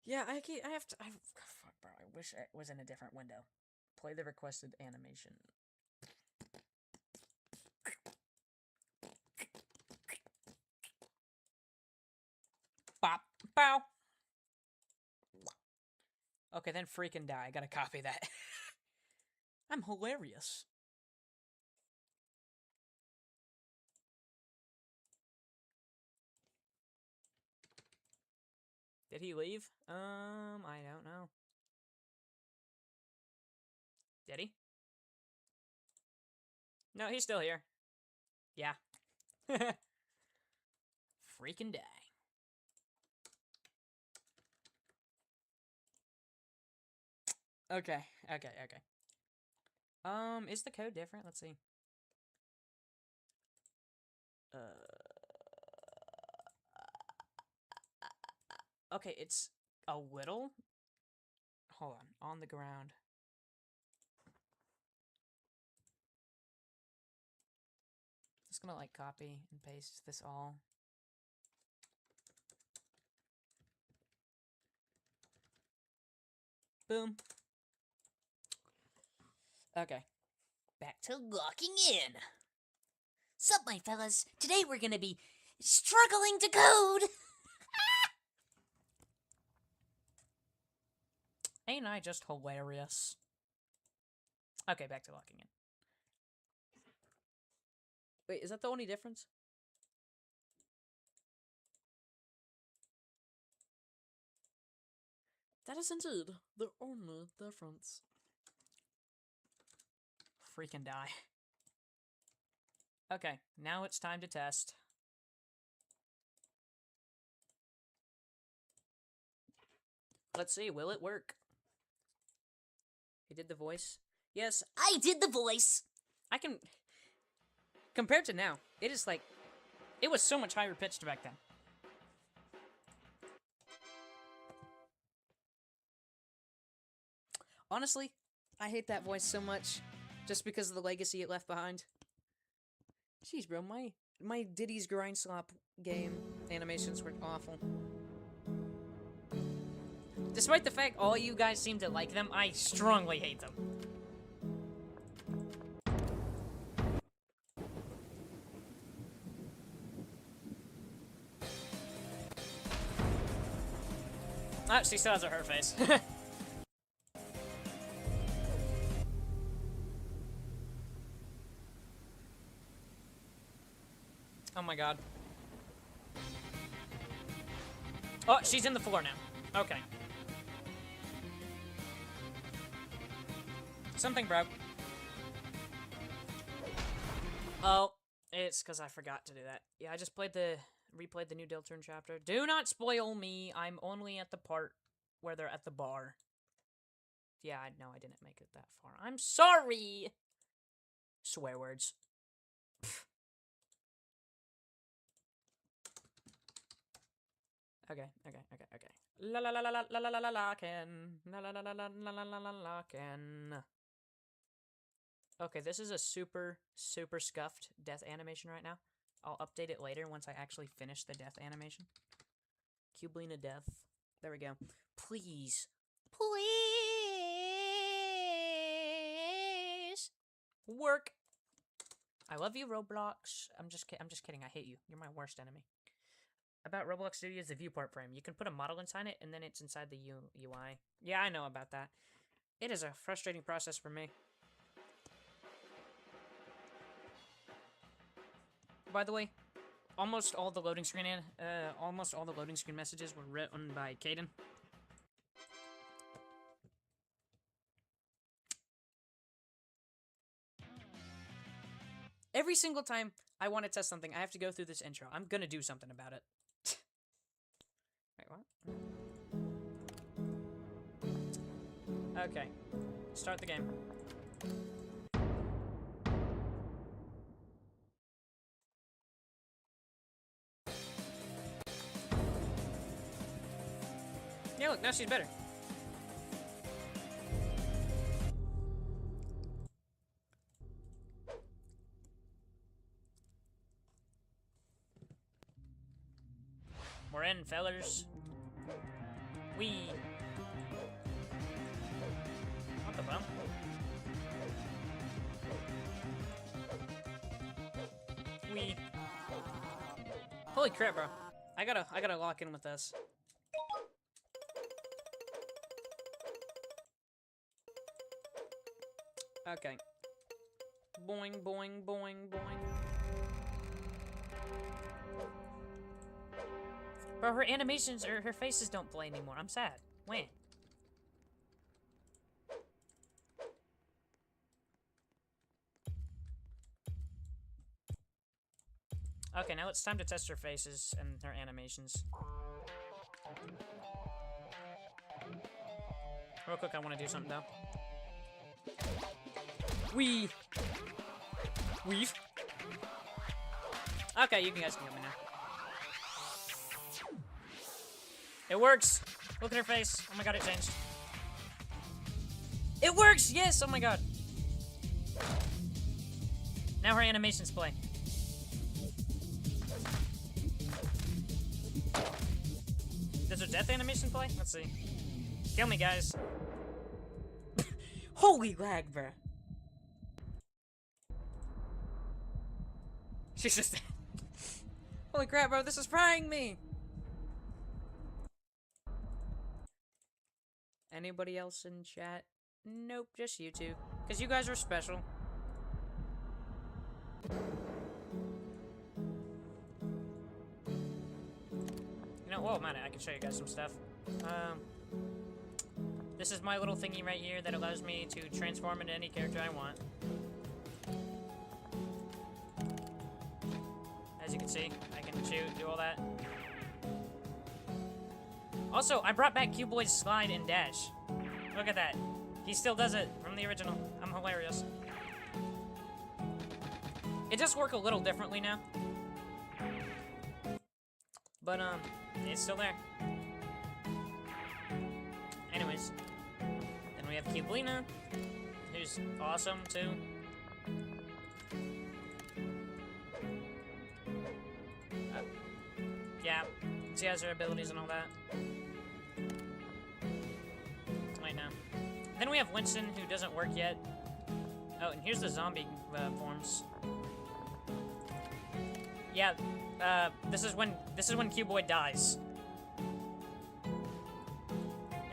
Yeah, I have to. Fuck, bro. I wish it was in a different window. Play the requested animation. Bop, bow. Okay, then freaking die. I gotta copy that. I'm hilarious. Did he leave? I don't know. Did he? No, he's still here. Yeah. Freaking die. Okay. Is the code different? Let's see. Okay, it's a little. Hold on the ground. Just gonna like copy and paste this all. Boom. Okay. Back to locking in. Sup, my fellas? Today we're gonna be struggling to code. Ain't I just hilarious? Okay, back to locking in. Wait, is that the only difference? That is indeed the only difference. Freaking die. Okay, now it's time to test. Let's see, will it work? He did the voice? Yes, I did the voice! I can... Compared to now, it is like... It was so much higher pitched back then. Honestly, I hate that voice so much, just because of the legacy it left behind. Jeez, bro, my Diddy's Grind Slop game animations were awful. Despite the fact all you guys seem to like them, I strongly hate them. Oh, she still has a hurt face. Oh my god. Oh, she's in the floor now. Okay. Something broke. Oh, it's because I forgot to do that. Yeah, I just replayed the new Deltarune chapter. Do not spoil me. I'm only at the part where they're at the bar. Yeah, I know I didn't make it that far. I'm sorry! Swear words. Okay. La la la la la la la la la la can. La la la la la la la la la la can. Okay, this is a super scuffed death animation right now. I'll update it later once I actually finish the death animation. Cubelina death. There we go. Please. Work. I love you, Roblox. I'm just kidding. I hate you. You're my worst enemy. About Roblox Studios, the viewport frame. You can put a model inside it, and then it's inside the UI. Yeah, I know about that. It is a frustrating process for me. By the way, almost all the loading screen messages were written by Caden. Every single time I want to test something, I have to go through this intro. I'm gonna do something about it. Wait, what? Okay. Start the game. Yeah, look, now she's better. We're in, fellers. Wee. What the hell? Wee. Holy crap, bro. I gotta lock in with this. Okay. Boing, boing, boing, boing. Bro, her animations or her faces don't play anymore. I'm sad. When? Okay, now it's time to test her faces and her animations. Real quick, I want to do something though. Weave. Okay, you guys can get me now. It works! Look at her face. Oh my god, it changed. It works! Yes! Oh my god. Now her animations play. Does her death animation play? Let's see. Kill me, guys. Holy lag, bruh. She's just dead. Holy crap, bro, this is frying me! Anybody else in chat? Nope, just you two. Because you guys are special. You know, whoa, man, I can show you guys some stuff. This is my little thingy right here that allows me to transform into any character I want. As you can see, I can shoot, do all that. Also, I brought back Cuboid's slide and dash. Look at that. He still does it from the original. I'm hilarious. It does work a little differently now. But, it's still there. Anyways. Then we have Cublina, who's awesome, too. Yeah, she has her abilities and all that. Wait, no. Then we have Winston, who doesn't work yet. Oh, and here's the zombie forms. Yeah, this is when Cuboid dies.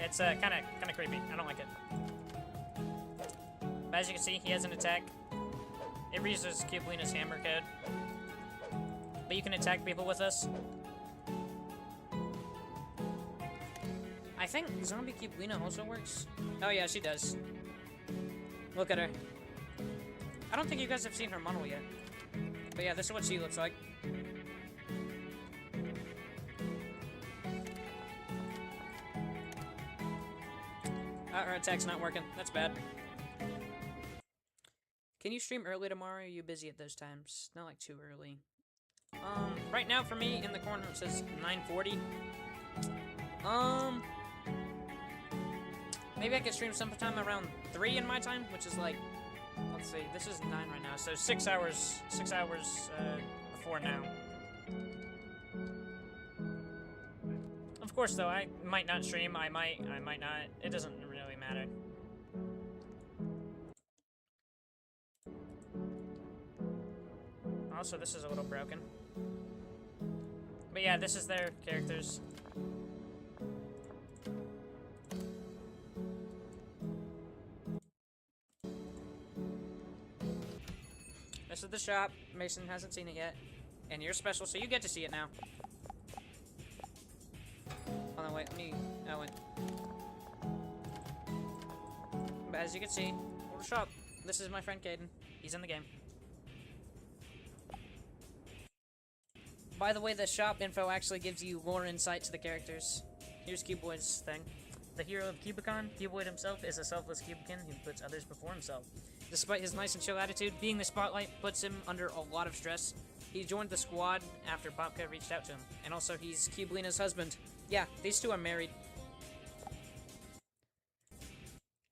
It's kind of creepy. I don't like it. But as you can see, he has an attack. It reuses Cublina's hammer code. But you can attack people with this. I think Zombie Cublina also works. Oh yeah, she does. Look at her. I don't think you guys have seen her model yet. But yeah, this is what she looks like. Her attack's not working. That's bad. Can you stream early tomorrow? Or are you busy at those times? Not like too early. Right now for me, in the corner it says 9:40. Maybe I could stream sometime around 3 in my time, which is like, let's see, this is 9 right now, so 6 hours before now. Of course, though, I might not stream, I might not, it doesn't really matter. Also, this is a little broken. But yeah, this is their characters. This is the shop. Mason hasn't seen it yet. And you're special, so you get to see it now. Hold on, wait, let me... Oh, wait. But as you can see, little shop. This is my friend Caden. He's in the game. By the way, the shop info actually gives you more insight to the characters. Here's Cuboid's thing. The hero of Cubicon, Cuboid himself is a selfless Cubican who puts others before himself. Despite his nice and chill attitude, being the spotlight puts him under a lot of stress. He joined the squad after Popka reached out to him. And also, he's Cublina's husband. Yeah, these two are married.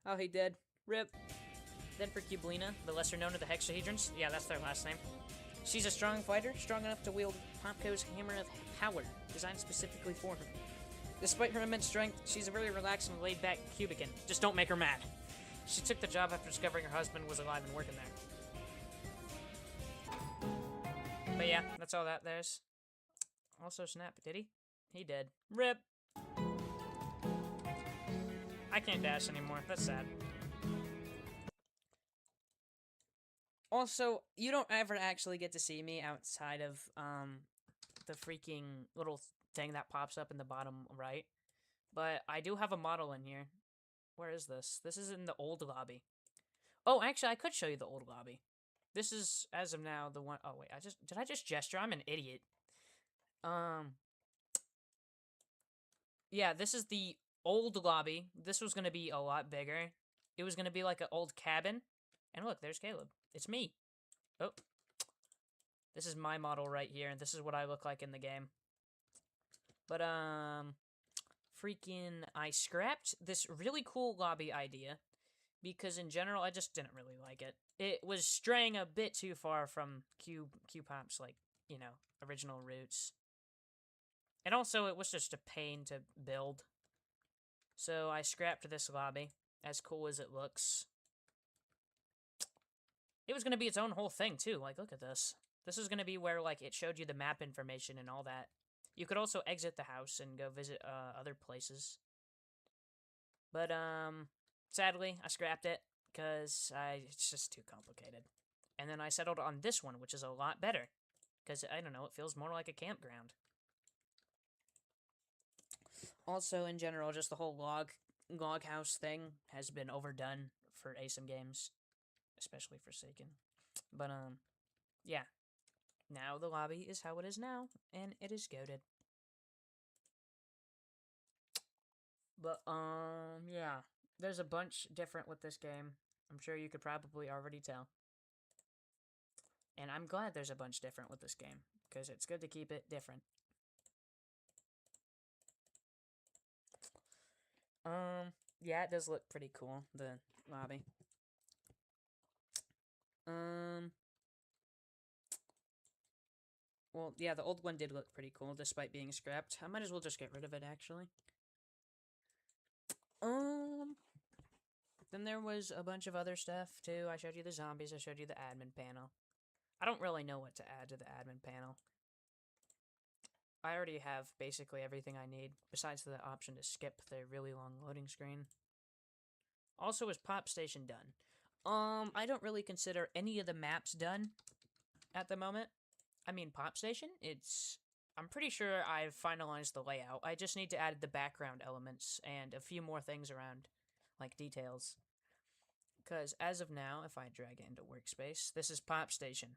Oh, he did. RIP. Then for Cublina, the lesser known of the Hexahedrons. Yeah, that's their last name. She's a strong fighter, strong enough to wield Popko's Hammer of Power, designed specifically for her. Despite her immense strength, she's a very relaxed and laid-back Cubican. Just don't make her mad. She took the job after discovering her husband was alive and working there. But yeah, that's all that there's. Also, Snap, did he? He did. RIP! I can't dash anymore. That's sad. Also, you don't ever actually get to see me outside of, the freaking little thing that pops up in the bottom right. But I do have a model in here. Where is this? This is in the old lobby. Oh, actually, I could show you the old lobby. This is, as of now, the one... Oh, wait, did I just gesture? I'm an idiot. Yeah, this is the old lobby. This was gonna be a lot bigger. It was gonna be like an old cabin. And look, there's Caleb. It's me. Oh. This is my model right here, and this is what I look like in the game. But, freaking, I scrapped this really cool lobby idea, because in general, I just didn't really like it. It was straying a bit too far from Q-Pop's, like, you know, original roots. And also, it was just a pain to build. So I scrapped this lobby, as cool as it looks. It was going to be its own whole thing, too. Like, look at this. This is going to be where, like, it showed you the map information and all that. You could also exit the house and go visit, other places. But, sadly, I scrapped it, because it's just too complicated. And then I settled on this one, which is a lot better. Because, I don't know, it feels more like a campground. Also, in general, just the whole log house thing has been overdone for ASIM games. Especially Forsaken. But, yeah. Now the lobby is how it is now, and it is goated. But, yeah. There's a bunch different with this game. I'm sure you could probably already tell. And I'm glad there's a bunch different with this game, because it's good to keep it different. Yeah, it does look pretty cool, the lobby. Well, yeah, the old one did look pretty cool, despite being scrapped. I might as well just get rid of it, actually. Then there was a bunch of other stuff, too. I showed you the zombies, I showed you the admin panel. I don't really know what to add to the admin panel. I already have basically everything I need, besides the option to skip the really long loading screen. Also, is Pop Station done? I don't really consider any of the maps done at the moment. I mean, Pop Station, I'm pretty sure I've finalized the layout. I just need to add the background elements and a few more things around, like details. Because as of now, if I drag it into Workspace, this is Pop Station.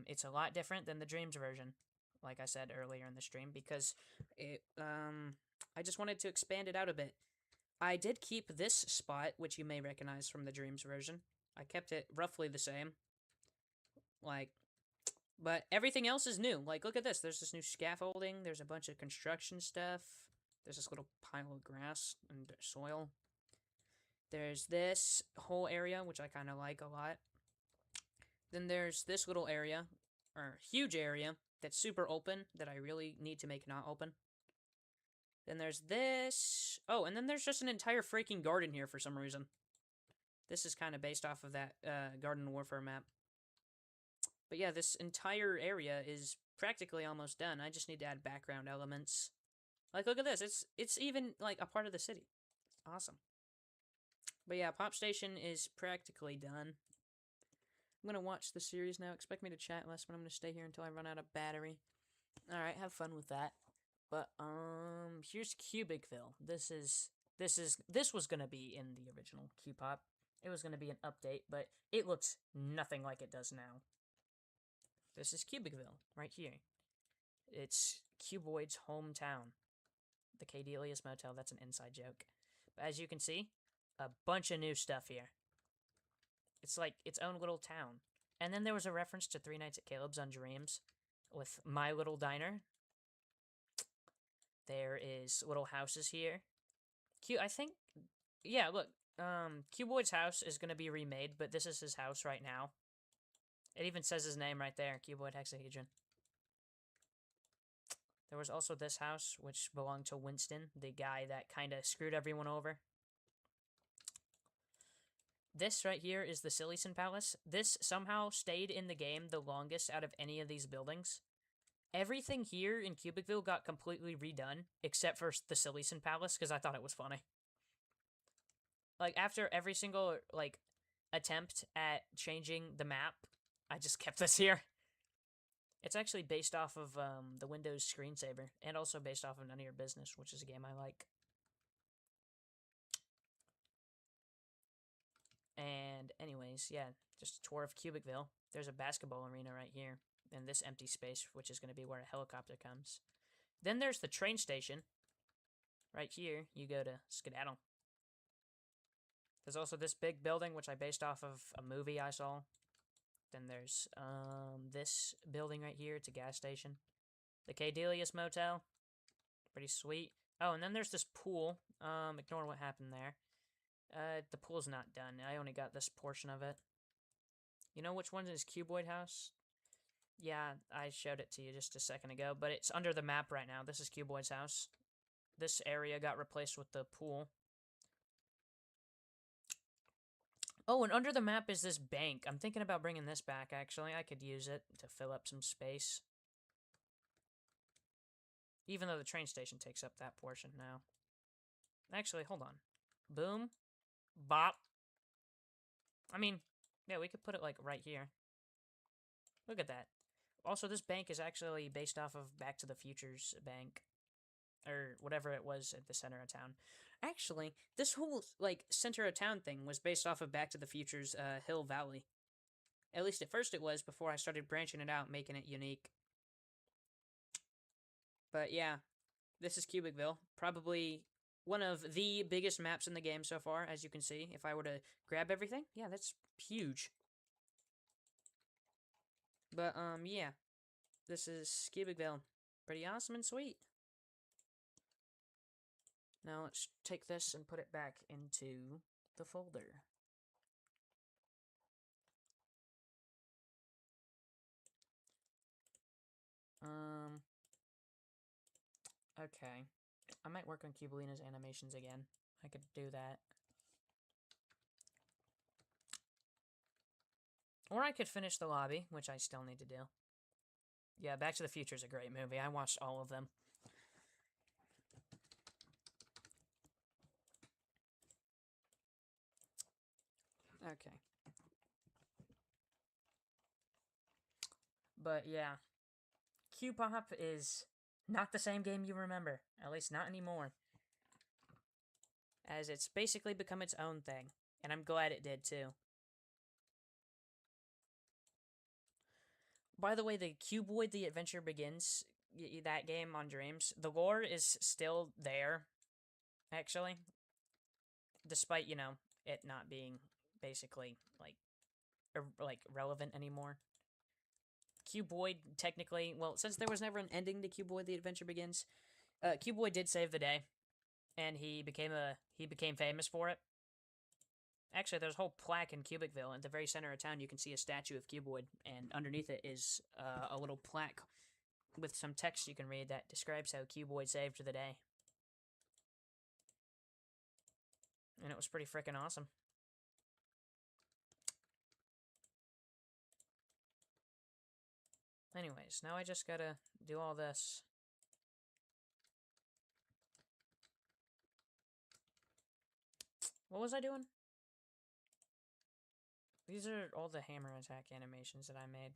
It's a lot different than the Dreams version, like I said earlier in the stream, because I just wanted to expand it out a bit. I did keep this spot, which you may recognize from the Dreams version. I kept it roughly the same. Like, but everything else is new. Like, look at this. There's this new scaffolding. There's a bunch of construction stuff. There's this little pile of grass and soil. There's this whole area, which I kind of like a lot. Then there's this little area, or huge area, that's super open, that I really need to make not open. Then there's this. Oh, and then there's just an entire freaking garden here for some reason. This is kind of based off of that Garden Warfare map. But yeah, this entire area is practically almost done. I just need to add background elements. Like, look at this. It's even, like, a part of the city. It's awesome. But yeah, Pop Station is practically done. I'm gonna watch the series now. Expect me to chat less, but I'm gonna stay here until I run out of battery. Alright, have fun with that. But, here's Cubicville. This was gonna be in the original Q-Pop. It was gonna be an update, but it looks nothing like it does now. This is Cubicville, right here. It's Cuboid's hometown. The Cadelius Motel, that's an inside joke. But as you can see, a bunch of new stuff here. It's like its own little town. And then there was a reference to Three Nights at Caleb's on Dreams with My Little Diner. There is little houses here. I think, yeah, look, Cuboid's house is going to be remade, but this is his house right now. It even says his name right there, Cuboid Hexahedron. There was also this house, which belonged to Winston, the guy that kind of screwed everyone over. This right here is the Sillyson Palace. This somehow stayed in the game the longest out of any of these buildings. Everything here in Cubicville got completely redone, except for the Sillyson Palace, because I thought it was funny. Like, after every single, like, attempt at changing the map, I just kept this here. It's actually based off of the Windows screensaver, and also based off of None of Your Business, which is a game I like. And anyways, yeah, just a tour of Cubicville. There's a basketball arena right here, in this empty space, which is going to be where a helicopter comes. Then there's the train station. Right here, you go to Skedaddle. There's also this big building, which I based off of a movie I saw. Then there's this building right here. It's a gas station. The Cadelius Motel. Pretty sweet. Oh, and then there's this pool. Ignore what happened there. The pool's not done. I only got this portion of it. You know which one is Cuboid House? Yeah, I showed it to you just a second ago, but it's under the map right now. This is Cuboid's house. This area got replaced with the pool. Oh, and under the map is this bank. I'm thinking about bringing this back, actually. I could use it to fill up some space. Even though the train station takes up that portion now. Actually, hold on. Boom. Bop. I mean, yeah, we could put it, like, right here. Look at that. Also, this bank is actually based off of Back to the Future's bank. Or whatever it was at the center of town. Actually, this whole, like, center of town thing was based off of Back to the Future's Hill Valley. At least at first it was, before I started branching it out, making it unique. But yeah, this is Cubicville. Probably one of the biggest maps in the game so far, as you can see. If I were to grab everything, yeah, that's huge. But, yeah. This is Cubicville. Pretty awesome and sweet. Now let's take this and put it back into the folder. Okay. I might work on Cubelina's animations again. I could do that. Or I could finish the lobby, which I still need to do. Yeah, Back to the Future is a great movie. I watched all of them. Okay. But yeah, Q-Pop is not the same game you remember. At least not anymore. As it's basically become its own thing. And I'm glad it did too. By the way, the Cuboid The Adventure Begins, that game on Dreams, the lore is still there, actually. Despite, you know, it not being basically, like, relevant anymore. Cuboid, technically, well, since there was never an ending to Cuboid The Adventure Begins, Cuboid did save the day, and he became famous for it. Actually, there's a whole plaque in Cubicville. At the very center of town, you can see a statue of Cuboid, and underneath it is a little plaque with some text you can read that describes how Cuboid saved the day. And it was pretty freaking awesome. Anyways, now I just gotta do all this. What was I doing? These are all the hammer attack animations that I made.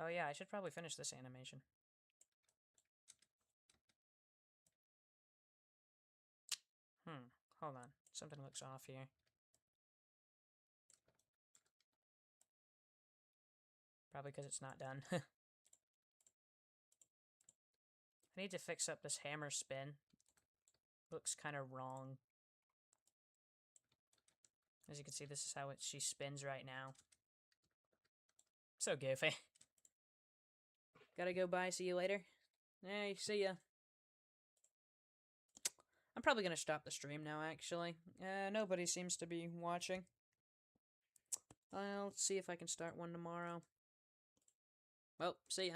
Oh yeah, I should probably finish this animation. Hold on. Something looks off here. Probably because it's not done. I need to fix up this hammer spin. Looks kind of wrong. As you can see, this is how she spins right now. So goofy. Gotta go, bye, see you later. Hey, see ya. I'm probably gonna stop the stream now, actually. Nobody seems to be watching. I'll see if I can start one tomorrow. Well, see ya.